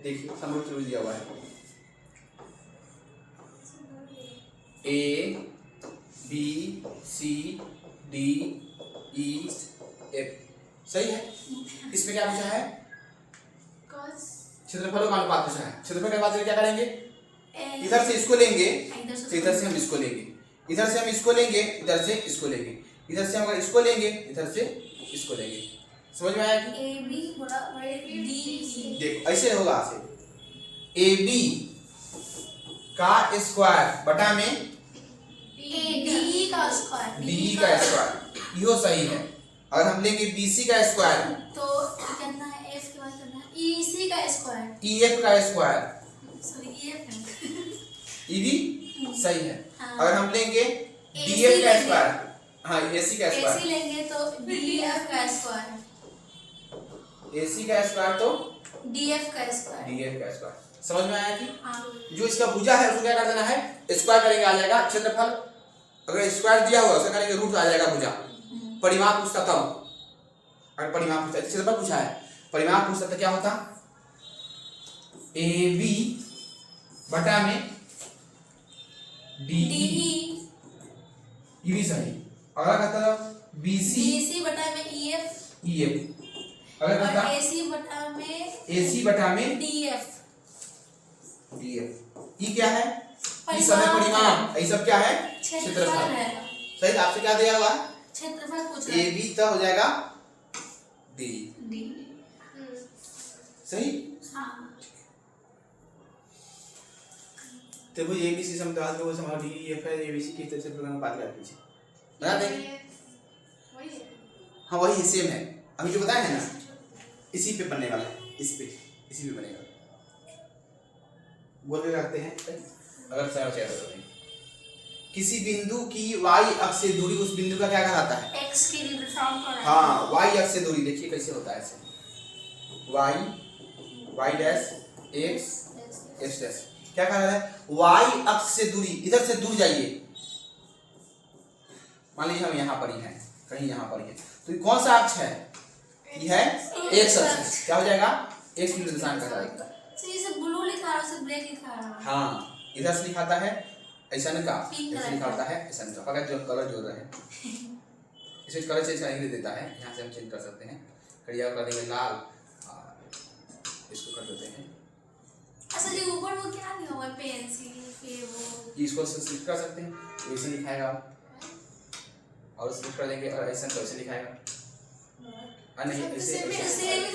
देखिए समरूप त्रिभुज दिया हुआ है A B C D E F सही है। इसमें क्या पूछा है क्षेत्रफलों का अनुपात पूछा है। क्षेत्रफल का अनुपात क्या करेंगे इधर से इसको लेंगे तो इधर से हम इसको लेंगे इधर से हम इसको लेंगे इधर से इसको लेंगे इधर से हम अगर इसको लेंगे इधर से इसको लेंगे समझ में आया कि AB बराबर DE देखो ऐसे होगा ऐसे AB का स्क्वायर बटा में DE का स्क्वायर DE का स्क्वायर यो सही है। अगर हम लेंगे BC का स्क्वायर तो कितना है F के बाद करना है EC का स्क्वायर EF का स्क्वायर सॉरी EF है ये भी सही है। हाँ। अगर हम लेंगे AC DF का लेंगे। स्क्वायर हाँ AC का AC स्क्वायर लेंगे तो DF का स्क्वायर AC का स्क्वायर तो DF का स्क्वायर DF का स्क्वायर समझ में आया कि हाँ जो इसका भुजा है उसको क्या कर देना है स्क्वायर करेंगे आ जाएगा क्षेत्रफल अगर स्क्वायर दिया हुआ उसका करेंगे रूट आ जाएगा भुजा परिमाप पूछता तब अगर परिमाप पूछता क्षेत्रफल पूछा है परिमाप पूछता तो क्या होता AB बटा में DE ये भी सही अगर कहता BC बटा में EF अगर और कहता AC बटा में AC बटा में DF ये क्या है ये सब है परिमाप ये सब क्या है क्षेत्रफल है सही आपसे क्या दिया हुआ क्षेत्रफल पूछा ए बी तब हो जाएगा डी D सही हाँ तो वो ए बी सी समझा दो हमारा डी एफ है ए बी सी किस तरह से प्रोग्राम बात कर लीजिए बता दें हाँ वही सेम है अभी जो बताया है ना इसी पे बनने वाला है इसी पे बनेगा बोल के रखते हैं अगर सही चेहरा तो नहीं किसी बिंदु की y अक्ष से दूरी उस बिंदु का क्या कहलाता है x की रिफॉर्म कर हाँ y अक्ष से दूरी देखिए कैसे होता है ऐसे y डैश x डैश क्या कह रहा है y अक्ष से दूरी इधर से दूर जाइए मान लीजिए हम यहाँ पर ही हैं कहीं यहाँ पर ही है तो कौन सा अक्ष है ये है एक्स एक्सिस, क्या हो जाएगा एक्स निर्देशांक कहलाएगा। तो ये सब ब्लू लिखा रहा है, सब ब्लैक लिखा रहा है। हाँ, इधर से लिखाता है ऐसा का, पिंक ऐसे कलर लिखाता है ऐसा का, पकड़ जो कलर जो रहे इसे कलर चेंज करने के लिए देता है। यहाँ से हम चेंज कर सकते हैं, करिया कर देंगे लाल, इसको कर देते हैं। अच्छा जी ऊपर वो क्या लिखा हुआ है, पेंसिल फिर वो इसको सिलेक्ट कर सकते हैं, तो इसे लिखाएगा और सिलेक्ट कर देंगे और ऐसा कैसे लिखाएगा। नहीं ऐसे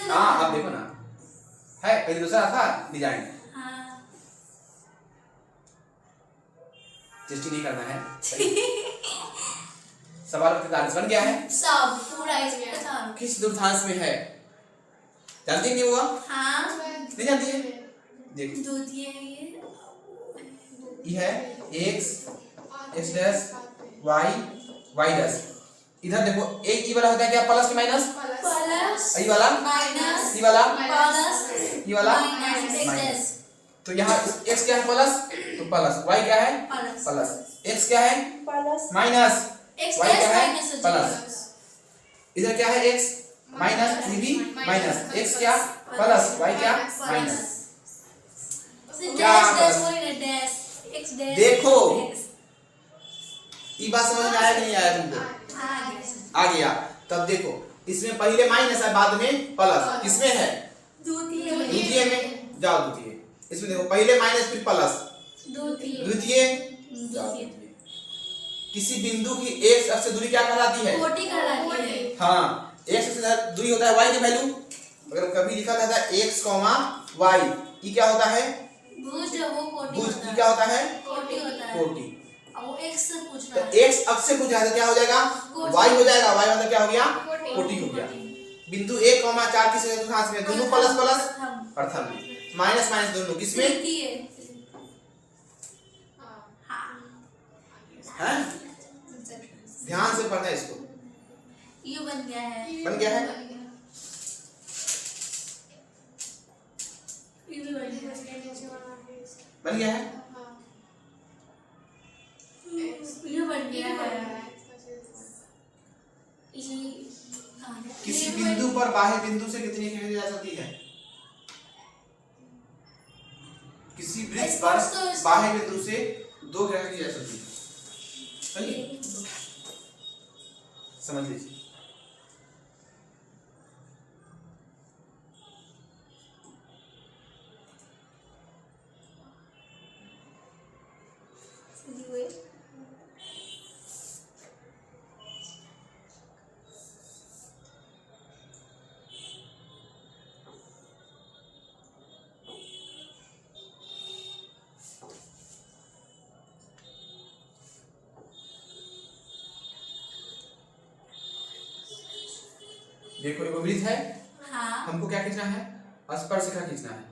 हाँ, आप देखो ना है पहले दूसरा था डिजाइन। हाँ चेष्टी नहीं करना है। सवाल 43 बन गया है। सब पूरा इसमें था। किस दूरध्यान में है, जानती नहीं हुआ? हाँ नहीं जानती है? देखो द्वितीय ये है x x dash y y dash. इधर देखो एक ई वाला होता है क्या, प्लस की माइनस, प्लस ई वाला माइनस, ई वाला प्लस ई वाला माइनस। माइनस। तो यहाँ x क्या है प्लस, तो प्लस, y क्या है प्लस, x क्या है माइनस, x y क्या है माइनस प्लस। इधर क्या है x माइनस, ये भी माइनस, x क्या प्लस, y क्या माइनस। क्या देखो ये बात समझ में आया कि नहीं आया तुमको? आ गया। तब देखो इसमें पहले माइनस है बाद में प्लस, किसमें है द्वितीय में, जाओ द्वितीय। इसमें देखो पहले माइनस फिर प्लस, द्वितीय जाओ द्वितीय। किसी बिंदु की x अक्ष से दूरी क्या कहलाती है, कोटि कहलाती है। हाँ x अक्ष से दूरी होता है y की वैल्यू। अगर कभी लिखा रहता है x, y, ये क्या होता है भुज, वो कोटि भुज, होता है। क्या होता है कोटि होता है। कोटि। अब वो x से पूछ तो रहा है। x अक्ष से पूछ रहा है तो क्या हो जाएगा y हो जाएगा, y मतलब क्या हो गया कोटि हो गया। बिंदु 1, 4 किस दूरध्यान में, दोनों प्लस प्लस प्रथम में, माइनस माइनस दोनों किसमें हैं। ध्यान से पढ़ना है इसको। ये बन गया है, बन गया है, ये भी बन गया है। बन गया है। ये बन गया है। किसी बिंदु पर बाह्य बिंदु से कितनी खींची जा सकती है, किसी वृत्त पर बाह्य बिंदु से 2 खींची जा सकती है। सही समझ लीजिए। देखो एक वृत्त है, हाँ हमको क्या खींचना है, स्पर्शरेखा खींचना है।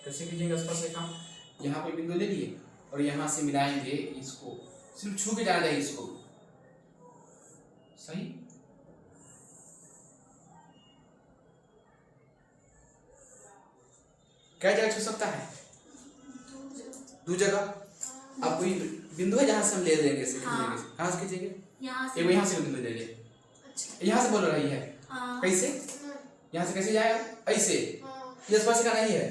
कैसे खींचेंगे स्पर्शरेखा, यहाँ पे बिंदु ले लिए और यहाँ से मिलाएंगे इसको, सिर्फ छू के जाना चाहिए इसको। सही, क्या जगह छू सकता है, 2 जगह। अब कोई बिंदु है जहाँ से हम ले लेंगे, इसे खींचेंगे, कहाँ से खींचेंगे, यहाँ से, यहाँ से बिंदु ले ले, यहाँ से बोल रही है कैसे, यहाँ से कैसे जाएगा, ऐसे। ये स्पर्शरेखा नहीं है,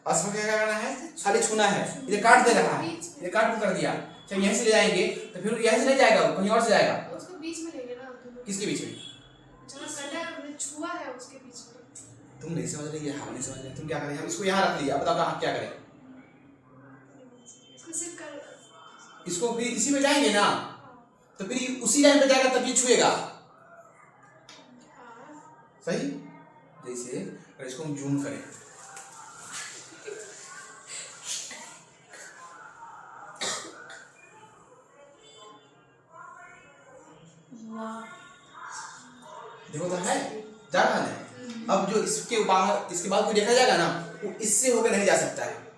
स्पर्शरेखा क्या करना है, खाली छूना है। ये काट दे रहा है, ये काट कर दिया, जब यहीं से ले जाएंगे तो फिर यहीं से नहीं जाएगा, कहीं और से जाएगा। उसको बीच में लेंगे ना, किसके बीच में, जहाँ गड्ढा हमने छुआ है उसके बीच में। तुम नहीं समझ रही है, हम नहीं समझ रहे, तुम क्या करें, हम इसको यहाँ रख लिया, बताओ कहाँ क्या करें। इसको सिर्फ कर, इसको फिर इसी में जाएंगे ना, तो फिर उसी लाइन पे जाएगा तब ये छुएगा। सही, जैसे अगर इसको हम जूम करें, देखो तो है, जा रहा है। अब जो इसके बाहर, इसके बाद कोई देखा जाएगा ना, वो इससे होकर नहीं जा सकता है।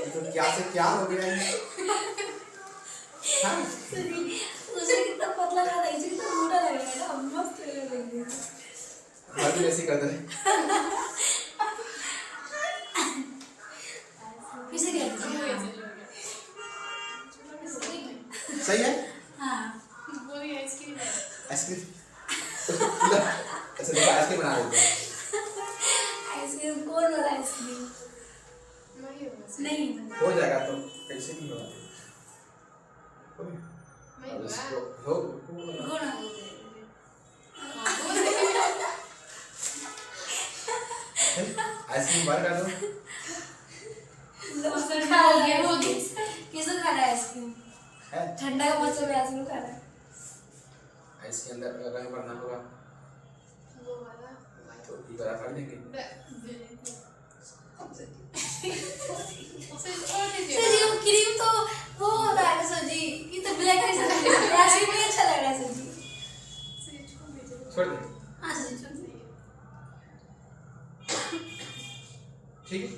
तो क्या से क्या हो गया है, हाँ? उसे कितना पतला लगा था, इसे कितना मोटा लग रहा है ना, मस्त लग रहा है। हम भी ऐसे कर दे। इसे क्या आइसक्रीम अच्छा देखो आइसक्रीम बना देते हैं। आइसक्रीम कौन वाला आइसक्रीम? नहीं होगा नहीं हो जाएगा तो कैसे नहीं होगा नहीं अब होगा इसको हो कौन आइसक्रीम बाहर कर दो। हो गया किसको खा रहा है आइसक्रीम? है ठंडा का मौसम है आइसक्रीम खा रहा है। आइस के अंदर रंग भरना होगा वो वाला तो ये बड़ा कर देंगे। सर और सर दीजिए जी वो क्रीम तो वो होता है ना सर जी, ये तो ब्लैक आइसक्रीम में अच्छा लग रहा है सर जी। सर छोड़ दीजिए छोड़ दे हाँ सर जी छोड़ दीजिए। ठीक है।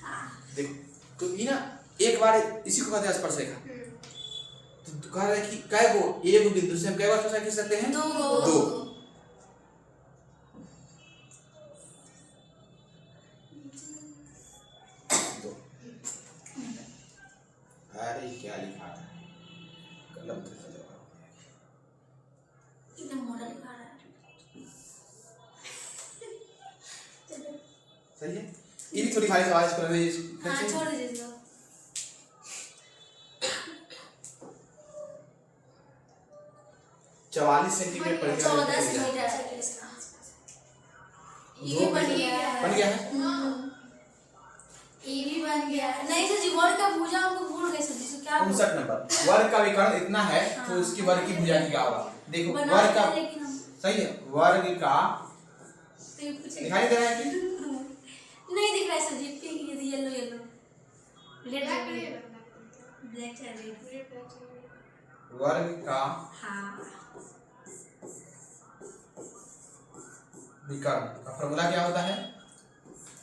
हाँ देखो तो ये ना एक बार इसी को कहते हैं स्पर्श रेखा। तो कह रहा है कि कै गो एक बिंदु से हम कै बार स्पर्श रेखा खींच सकते हैं? दो दो। दो। अरे क्या लिखा था कलम तो जवाब एकदम मोटा लिखा रहा है। सही है। ये भी थोड़ी भारी सवाल इसको हाँ छोड़ दीजिए इसको। 44 सेंटीमीटर पर 14 सेंटीमीटर है इसका। ये बन गया है। बन गया है। ये भी बन गया है। नहीं सर जी वर्ग का भुजा हमको भूल गए सर जी सो क्या 59 नंबर वर्ग का विकर्ण इतना है तो उसकी वर्ग की भुजा क्या होगा? देखो बना वर्ग का लेकिन हम सही है वर्ग का तो ये कुछ दिखाई दे रहा है कि नहीं दिख रहा है सर जी पिंक ये yellow yellow red black black है रेड वर्ग का हाँ विकर्ण का फॉर्मूला क्या होता है?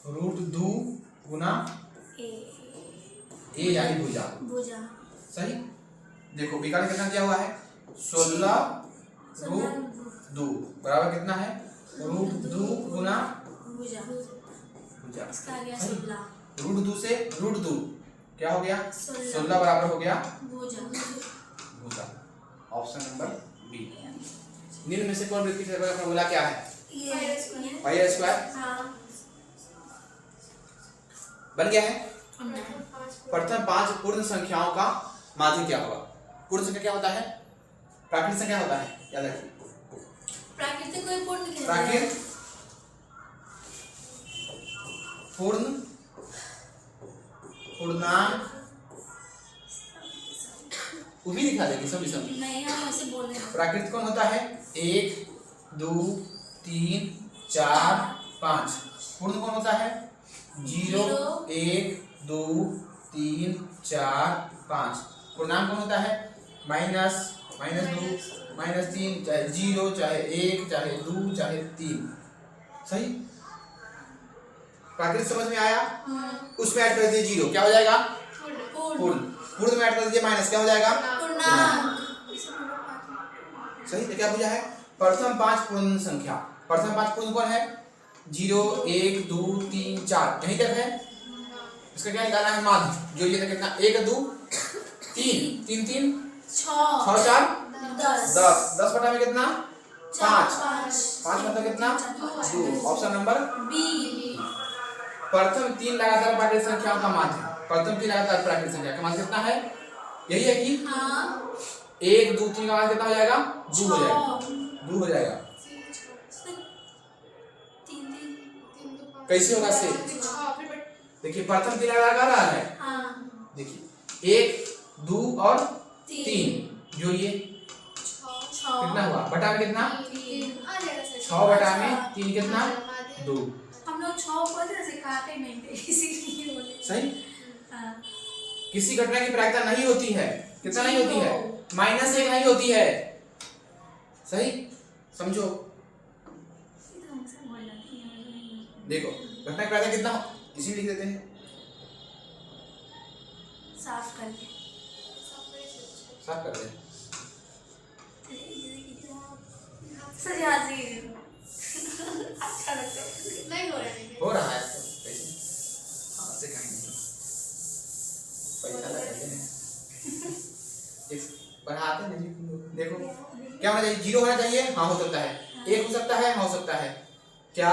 √2 गुना ए ए यानी भुजा। भुजा सही। देखो विकर्ण कितना दिया हुआ है? 16√2 बराबर कितना है? √2 गुना भुजा भुजा। इसका आ गया 16 √2 से √2 क्या हो गया? 16 16 बराबर हो गया भुजा भुजा। Option number B. निम्न में से कौन वृत्तीय क्षेत्रफल का फॉर्मूला क्या है? ये पाई आर स्क्वायर हाँ बन गया है। पाँच प्रथम 5 पूर्ण संख्याओं का माध्य क्या होगा? पूर्ण संख्या क्या होता है? प्राकृतिक संख्या होता है याद रखिए। प्राकृतिक कोई पूर्ण नहीं प्राकृत पूर्ण पूर्णांक वो भी दिखा देंगे सभी सभी। नहीं हम ऐसे बोल रहे हैं प्राकृत कौन होता है? 1 2 3 4 5। पूर्ण कौन होता है? 0 1 2 3 4 5। पूर्णांक कौन होता है? -2 -3 चाहे 0 चाहे 1 चाहे 2 चाहे 3। सही। प्राकृत समझ में आया? उसमें ऐड कर दीजिए 0 क्या हो जाएगा? पूर्ण। पूर्ण में ऐड कर दीजिए माइनस क्या हो जाएगा? पूर्णांक सही। तो क्या पूछा है? प्रथम 5 पूर्ण संख्या। प्रथम 5 पूर्ण कौन है? 0 1 2 3 4 यहीं तक है। इसका क्या निकालना है? माध्य। जो ये था कितना? 1 2 3 3 3 6 4 10 10 बटा में कितना? 5 5 मतलब कितना? 2। ऑप्शन नंबर बी प्रथम 3 लगातार प्राकृतिक संख्याओं का माध्य। प्रथम 3 लगातार प्राकृतिक संख्या का माध्य कितना है? यही है कि हाँ 1 2 3 का माध्य कितना हो जाएगा? 2 हो जाएगा। 2 हो जाएगा। कैसे होगा से? देखिए प्रथम 3 लगातार आ रहा है। हाँ देखिए 1 2 और 3 जोड़िए कितना हुआ? बटा में कितना? 6 बटा में 3 कितना? 2। हम लोग 6 बोलते थे काटे नहीं थे इसीलिए बोले सही। हाँ किसी घटना की प्रायिकता नहीं होती है। कितना नहीं होती है? -1 नहीं होती है। सही समझो। देखो घटना की प्रायिकता कितना इसी लिख देते हैं। साफ करके साफ कर दें। सर याद नहीं अच्छा लगता है नहीं हो रहा है हो रहा है तो कैसे? हाँ से कहीं नहीं पैसा लगाते हैं। बढ़ाते नहीं। देखो क्या होना चाहिए? 0 होना चाहिए। चाहिए? हाँ हो सकता है। एक हो सकता है? हाँ हो सकता है। क्या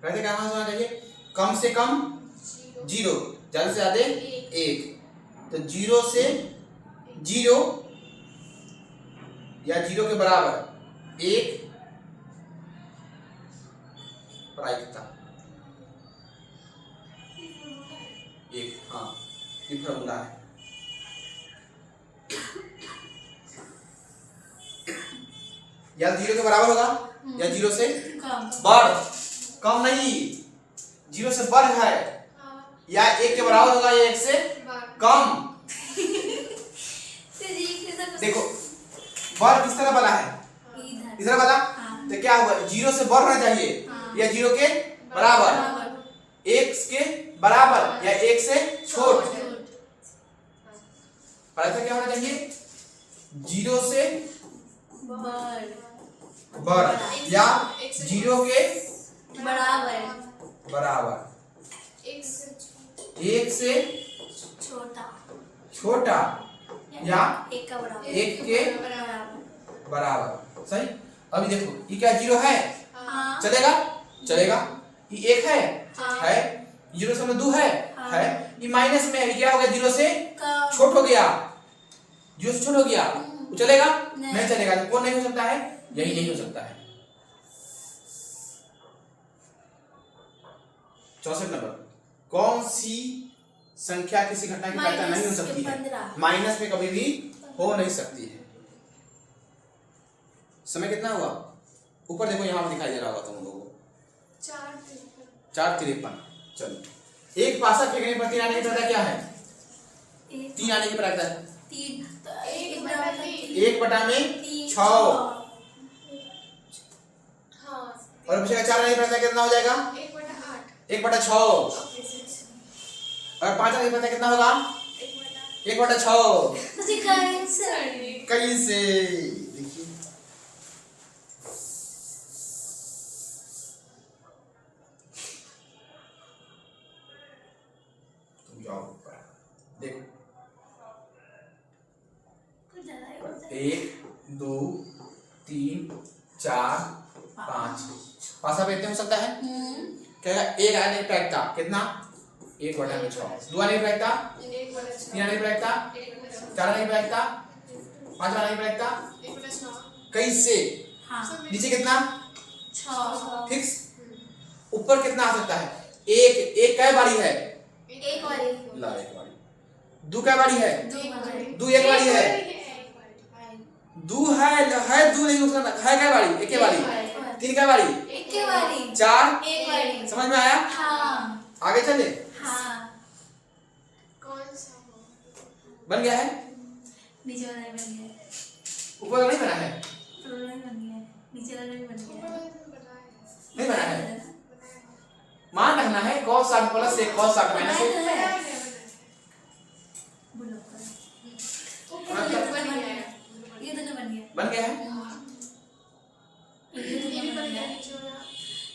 कहते क्या होना चाहिए? कम से कम 0, ज्यादा से ज्यादा 1। तो 0 से 0 या 0 के बराबर 1 पढ़ाई कितना 1। हाँ ये फॉर्मूला है। या 0 के बराबर होगा या 0 से बढ़, कम नहीं, 0 से बढ़ है, या 1 के बराबर होगा या 1 से कम। देखो बढ़ किस तरह बना है? इधर बना, तो क्या होगा? 0 से बढ़ना चाहिए या 0 के बराबर, 1 के बराबर या 1 से छोट। पर क्या होना चाहिए? 0 से बढ़ या 0 के बराबर, 1 से छोटा या 1 के बराबर। सही। अभी देखो ये क्या 0 है? चलेगा चलेगा। ये 1 है 0 से 2 है ये माइनस में है, क्या हो गया? 0 से छोट हो गया, 0 से छोट हो गया, वो चलेगा नहीं चलेगा। तो कौन नहीं हो सकता है? यही नहीं हो सकता है। 64 नंबर, कौन सी संख्या किसी घटना की प्रायिकता नहीं हो सकती है? माइनस में कभी भी हो नहीं सकती है। समय कितना हुआ? ऊपर देखो, यहाँ दिखाई दे रहा होगा तुम लोगों को 4:53। चलो, एक पासा फेंकने पर 3 आने की प्रायिकता क्या है? 3 आने की प्रायिकता है 1/6। और बचेगा 4 आने की प्रायिकता कितना हो जाएगा? 1/6। और 5 आने की प्रायिकता कितना होगा? 1/6। कैसे? देखिए तुम जाओ ऊपर, देखो 1 2 3 4 5 पासा फेंकते हो सकता है क्या? 1 आने की प्रायिकता कितना? 1/6। 2 आने की प्रायिकता, 3 आने की प्रायिकता, 4 आने की प्रायिकता, 5 आने की प्रायिकता। कैसे? नीचे कितना? 6 फिक्स। ऊपर कितना आ सकता है? 1 कै बारी है? ला 1 बारी। 2 कै बारी है? 2 1 बारी है। 2 है 2 नहीं, उसका है कै बारी? 1 के बारी। 3 कै बारी? 4 समझ में आया? आगे चले। बन गया है? नीचे वाला नहीं बन गया, ऊपर का नहीं बना है? नीचे वाला नहीं बन गया, नहीं बना है। मान रखना है cos 60 प्लस 1 cos 60 माइनस 1। ये दोनों बन गया। बन गया है।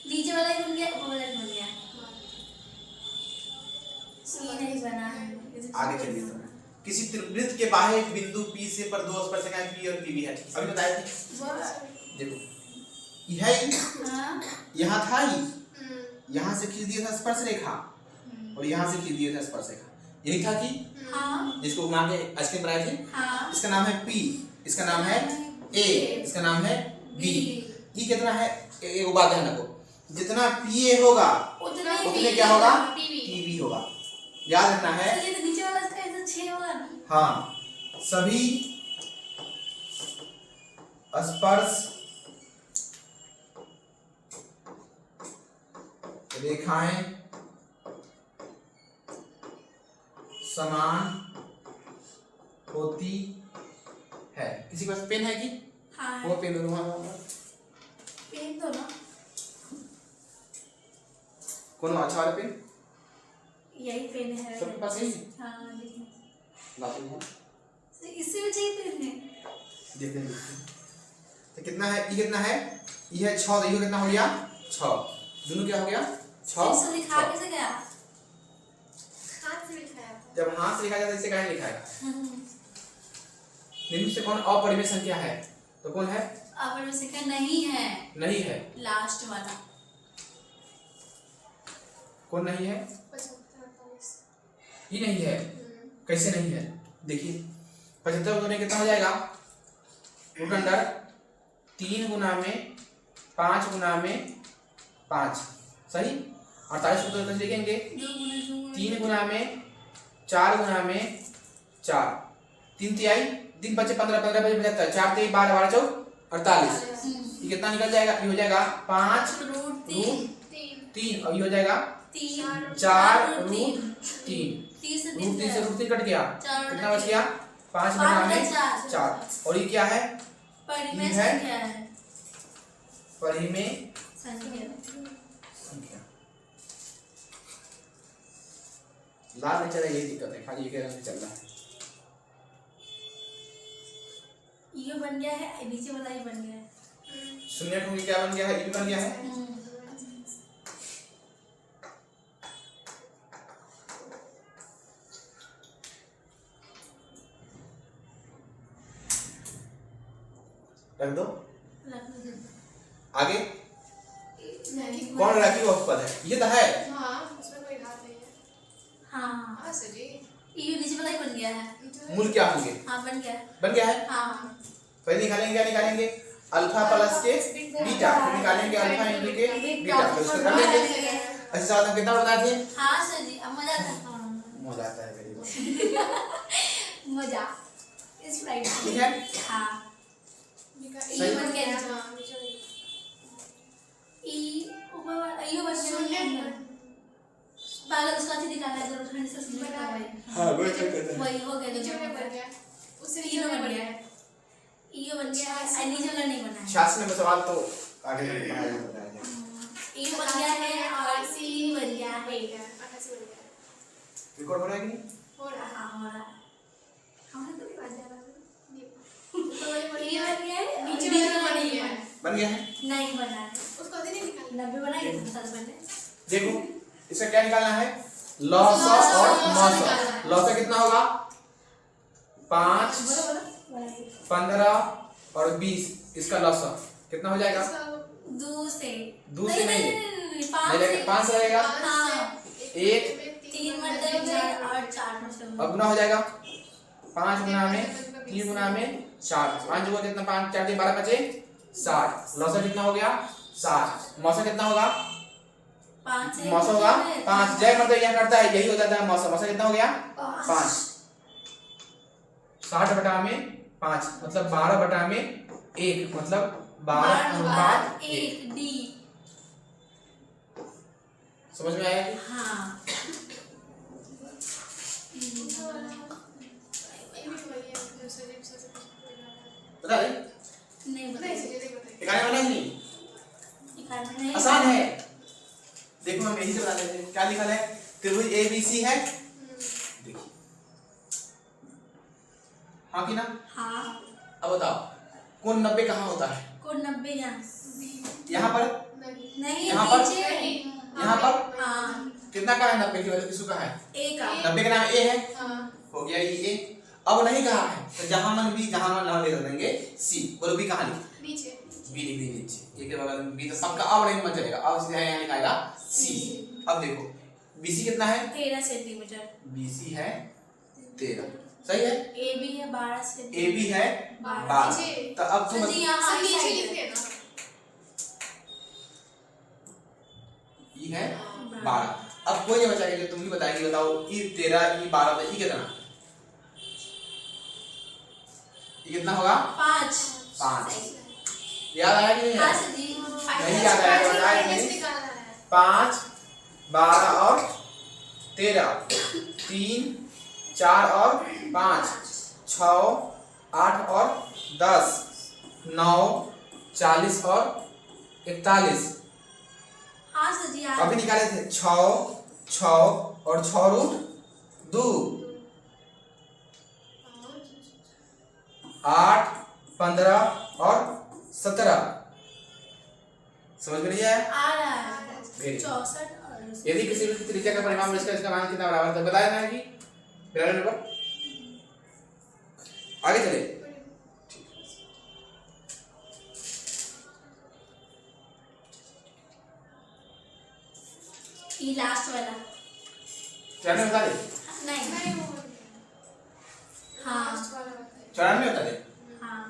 नीचे वाला ही बन गया, ऊपर वाला बन गया। ये नहीं बना है। आगे चलिए। किसी त्रिवृत्त के बाह्य एक बिंदु P से पर 2 स्पर्शरेखाएं P और PB है। अभी बताया थी। देखो यहाँ था ही, यहाँ से खींच दिया था स्पर्श रेखा और यहाँ से खींच दिया था स्पर्श रेखा, यही था कि जिसको घुमा के आइसक्रीम बनाई थी। इसका नाम है P, इसका नाम है A, इसका नाम है B। ये कितना है? एक बात ध्यान रखो, जितना PA होगा उतने क्या होगा? PB होगा। याद रखना है। तो ये तो नीचे वाला इसका ऐसा 6 होगा ना? हाँ, सभी स्पर्श रेखाएं समान होती है। किसी के पास पेन है कि? हाँ, वो पेन दो वहां। पेन दो ना। कौन अच्छा वाला पेन? यही पेन है। सबके पास यही? हाँ, देखिए। लाते हैं। इससे भी चाहिए पेन है। देखते हैं। तो कितना है? ये कितना है? ये है 6, देखिए कितना हो गया? 6। दोनों क्या हो गया? 6। इससे लिखा कैसे गया? हाथ से लिखाया था। जब हाथ से लिखा जाता है इसे काहे लिखा है? निम्न से कौन अपरिमेय संख्या है? तो कौन है? अपरिमेय संख्या नहीं है। नहीं है। लास्ट वाला कौन नहीं है? 75 48 ये नहीं है। कैसे नहीं है? देखिए 75 गुना कितना हो जाएगा? रूट अंडर 3 गुना में 5 गुना में 5 सही। 48 को कैसे लिखेंगे? 3 गुना में 4 गुना में 4 3 तिहाई 3 बचे 15 15 बचे 75 4 तिहाई 12 12 चौक 48 ये कितना निकल जाएगा? ये हो जाएगा 5 रूट रूट 3 और ये हो जाएगा 3 4 रूट 3 रूट 3 से रूट 3 कट गया कितना बच गया? 5 गुना में 4 और ये क्या है? परिमेय ये है संख्या है। परिमेय संख्या संख्या। लाल नहीं चला यही दिक्कत है, खाली एक रंग से चल रहा है। ये बन गया है, नीचे वाला ही बन गया है। शून्य टू क्या बन गया है? ये भी बन गया है। रख दो आगे। कौन रखी वो पद है? ये तो है। हाँ उसमें कोई घात नहीं है। हाँ हाँ सर जी ये नीचे वाला ही बन गया है। मूल क्या होंगे? हाँ बन गया है। बन गया है। हाँ पहले निकालेंगे क्या? निकालेंगे अल्फा प्लस के बीटा, फिर निकालेंगे अल्फा इंटू के बीटा, फिर उसको कर लेंगे। ऐसे साथ में कितना बताए थे? हाँ सर जी अब मजा आता है। मजा आता है वेरी गुड। मजा इस फ्लाइट ठीक है। हाँ ये बन गया। हाँ नीचे ई ऊपर वाला ये बन गया। पहले उसका अच्छी दिखाना है जरूर ठंड से सुनने का भाई। हां वही चेक करते हैं। वही हो गया नीचे नीचे में बन गया उससे ये बन गया है। ये बन गया है और नीचे वाला नहीं बना है। 86 में सवाल तो आगे बनाया जाएगा। ये बन गया है और सी बन गया है। 88 बन गया रिकॉर्ड हो रहा है कि नहीं? हो रहा है। हाँ हो रहा है। हमने तो भी बात जाना ये ये बन गया है नीचे नीचे वाला वाला बन नहीं गया बना है। है। बन गया है। नहीं बना है। उसको अभी नहीं निकालना 90 बनाई थी साल पहले। देखो इसका क्या निकालना है? लॉस और मॉस। लॉस कितना होगा? 5 बोलो बोलो 15 और 20 इसका लॉस कितना हो जाएगा? दो से नहीं पाँच लगेगा, 5 से रहेगा। हाँ 1 3 मतलब है और 4 मतलब अब गुना हो जाएगा 5 गुना में 3 गुना में 4 5 जुआ कितना? 5 4 12 बचे 60। लॉस कितना हो गया? 60। मौसा कितना होगा? 5 से मौसा होगा 5। जय मतलब यह करता है यही हो जाता है मौसा। मौसा कितना हो गया? 5। 60 बटा में 5 मतलब 12 बटा में 1 मतलब 12 अनुपात 1। डी। समझ में आया? हाँ बता दे। नहीं बताइए दिखाने वाला ही नहीं, नहीं आसान है। देखो हम यही से बता देते हैं। क्या लिखा है? त्रिभुज एबीसी है। देखिए हाँ कि ना? हाँ अब बताओ कोण 90 कहाँ होता है? कोड 90 यहाँ पर, नहीं यहाँ पर? नीचे यहाँ पर हाँ कितना का है? 90 की वजह किसको कहा है? ए का 90 का नाम ए है। हाँ हो गया ये ए। अब नहीं कहा है तो जहां मन बी जहां मन ना ले देंगे सी। बोलो बी कहां लिखी? नीचे बी लिख दी नीचे। ए के बगल में बी तो सबका अब नहीं मत चलेगा। अब सीधा यहां लिखाएगा सी। अब देखो बीसी कितना है? 13 सेंटीमीटर। बीसी है 13 सही है। ए बी है 12 सेंटीमीटर। ए बी है 12। तो अब तुम जी यहाँ सब नीचे साइड लिख देना ई है 12। अब कोई नहीं बचा के तुम ही बताएगी। बताओ ई 13 ई 12 तो ई कितना? ये कितना होगा? 5 याद आया कि नहीं? हाँ आया? सर जी नहीं याद आया? बताया कि नहीं? निकालना है 5 12 और 13 3 4 और 5 6 8 और 10 9 40 और 41। हाँ सर जी अभी निकाले थे 6 और 6 रूट 2 8 15 और 17। समझ में नहीं आया? आ रहा है Very good. 64 और यदि किसी भी त्रिज्या का परिमाण इसका मान कितना बराबर है बताया ना कि 92 नंबर। आगे चले ये लास्ट वाला 94 बता दे, नहीं नहीं वो हाँ लास्ट वाला बताइए। 94 बता दे। हाँ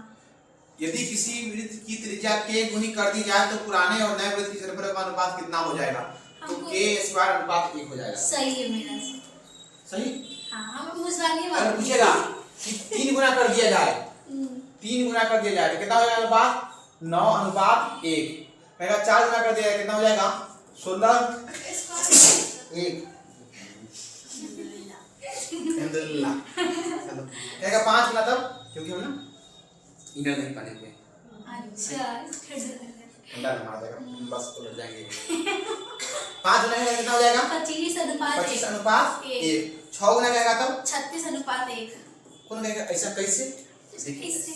यदि किसी वृत्त की त्रिज्या k गुनी कर दी जाए तो पुराने और नए वृत्त की क्षेत्रफल का अनुपात कितना हो जाएगा? तो k स्क्वायर अनुपात 1 हो जाएगा। सही है मेरा सही? हाँ हम मुझे अगर पूछेगा कि 3 गुना कर दिया जाए, 3 गुना कर दिया जाए तो कितना हो जाएगा अनुपात? 9 अनुपात 1। कहेगा 4 गुना कर दिया जाए कितना हो जाएगा? 16 1। अल्हम्दुलिल्लाह। कहेगा 5 गुना तब, क्योंकि हम ना इनर नहीं पहने हुए। अच्छा ठंडा नहीं मार देगा, बस उलट जाएंगे। 5 गुना करेगा कितना हो जाएगा? 25 अनुपात 25 अनुपात 1। 6 गुना करेगा तब 36 अनुपात 1 कौन कहेगा ऐसा कैसे? देखिए इससे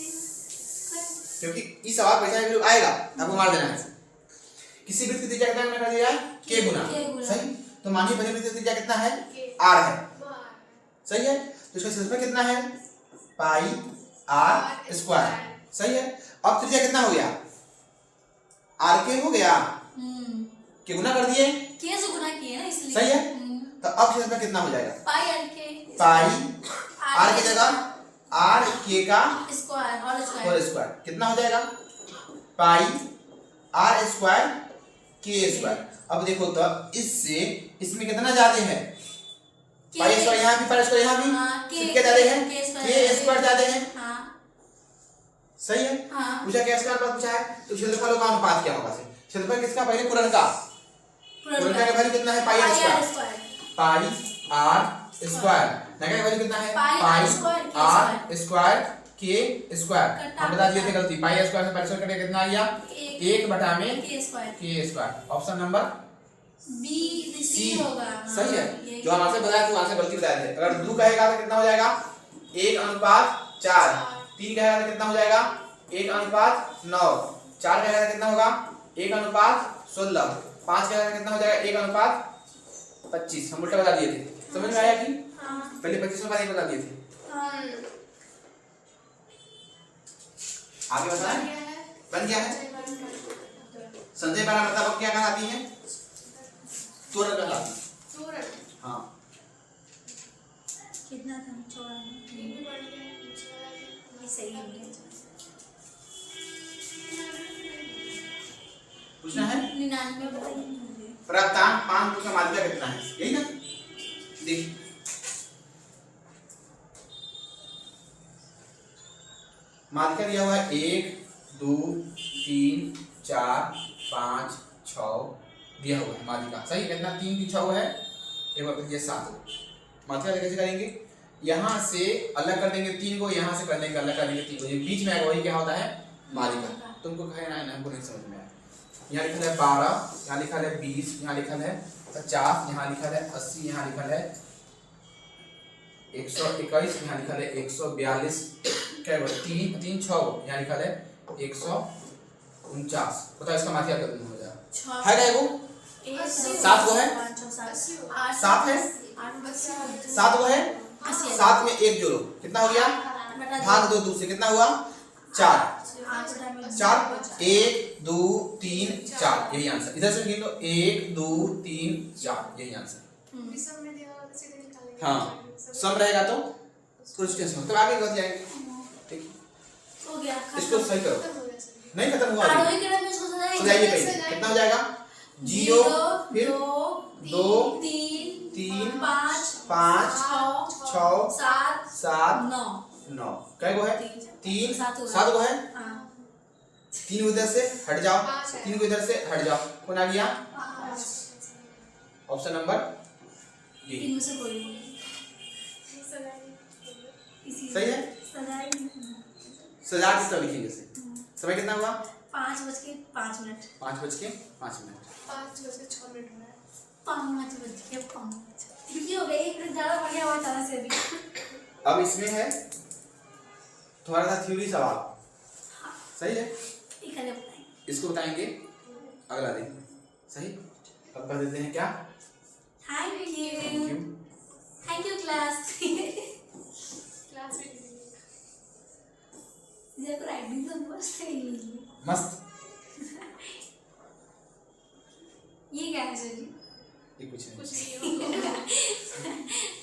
क्योंकि इस सवाल पैसा भी आएगा, आपको मार देना है। किसी वृत्त की त्रिज्या कितना गुना कर दिया जाए? k गुना। सही? तो मानिए पहले वृत्त की त्रिज्या कितना है? r है। सही है? तो इसका क्षेत्रफल कितना है? पाई r स्क्वायर। सही है? अब त्रिज्या कितना हो गया? r k हो गया। k गुना कर दिए, k से गुना किए ना इसलिए। सही है? तो अब क्षेत्रफल कितना हो जाएगा? पाई r के पाई r की जगह r k का स्क्वायर और होल स्क्वायर कितना हो जाएगा? पाई r स्क्वायर k स्क्वायर। अब देखो तो इससे इसमें कितना ज्यादा है? पाई स्क्वायर यहाँ भी, पाई स्क्वायर यहाँ भी, हाँ, कितना ज्यादा है? k स्क्वायर ज्यादा है। हाँ सही है? हाँ पूछा क्या स्क्वायर पर पूछा है, तो क्षेत्रफल का अनुपात क्या होगा? क्षेत्रफल किसका? पहले पूर्ण का। पूर्ण का वैल्यू कितना है? पाई r स्क्वायर। पाई r स्क्वायर नगा का वैल्यू कितना है? पाई r स्क्वायर k स्क्वायर। हम बता दिए थे गलती, पाई r स्क्वायर से पाई स्क्वायर कटे कितना आ गया? 1 बटा में k square k square. Option number B C C होगा। सही है। जो हमारे से बताया था वहां से गलती बताया थे। अगर 2 कहेगा तो कितना हो जाएगा? 1 अनुपात 4। 3 कहेगा तो कितना हो जाएगा? 1 अनुपात 9। 4 कहेगा तो कितना होगा? 1 अनुपात 16। 5 कहेगा तो कितना हो जाएगा? 1 अनुपात 25। हम उल्टा बता दिए थे, समझ में आया कि पहले 25 अनुपात 1 बता दिए थे। आगे बताएं बन गया है। संजय बारा मतलब क्या कहलाती है? त्वरण कहलाती है। हाँ कितना था? 94 ये सही है। पूछना है 99 बताइए। प्राप्तांक 5 का माध्यिका कितना है? यही ना? देखिए माध्यिका दिया हुआ है 1 2 3 4 5 6 दिया हुआ है माध्यिका। सही? कितना? 3 3 6 है, एक बार ये 7 माध्यिका कैसे करेंगे? यहाँ से अलग कर देंगे 3 को, यहाँ से कर देंगे अलग कर देंगे 3 को, ये बीच में आएगा वही क्या होता है? माध्यिका। तुमको कहना है ना, हमको नहीं समझ में आया। यहाँ लिखा है 12, यहाँ लिखा है 20, यहाँ लिखा है 50, यहाँ लिखा है 80, यहाँ लिखा है 121, यहाँ लिखा है 142, क्या है 3 3 6, यहाँ लिखा है 149। बताओ इसका माध्यिका कितना हो जाएगा? है क्या वो? 7 को है? 7 है? 7 को है? 7 में 1 जोड़ो कितना हो गया? भाग 2 2 से कितना हुआ? 4 4 1 2 3 4 यही आंसर। इधर से गिन लो 1 2 3 4 यही आंसर। हाँ सम रहेगा तो कुछ टेंशन तो आगे बढ़ जाएंगे। ठीक हो गया। इसको सही करो। नहीं खत्म हुआ आरोही अभी, क्रम में इसको सजाएंगे। सजाइए पहले। कितना हो जाएगा? 0 फिर 2 3 5 5 6 7 7 9 9 कै गो है? 3 7 7 गो है। हाँ 3 उधर से हट जाओ, 3 को इधर से हट जाओ, कौन आ गया? Option number D. इनमें से कोई नहीं। सही है? सजा के तब लिखेंगे से। समय कितना हुआ? 5:05 5 बज के 5 मिनट। 5:06 हो रहा है। 5:05 कितनी हो गई? 1 मिनट ज़्यादा बढ़िया हुआ तरह से अभी। अब इसमें है तुम्हारा था थ्योरी सवाल। सही है? इकल्ले बताएंगे। इसको बताएंगे अगला दिन। सही? अब कर देते हैं क्या? Thank thank you. You. Thank you class. Class में देखो राइटिंग तो मस्त है ये। मस्त। ये क्या है सर जी? ये कुछ नहीं। कुछ नहीं हो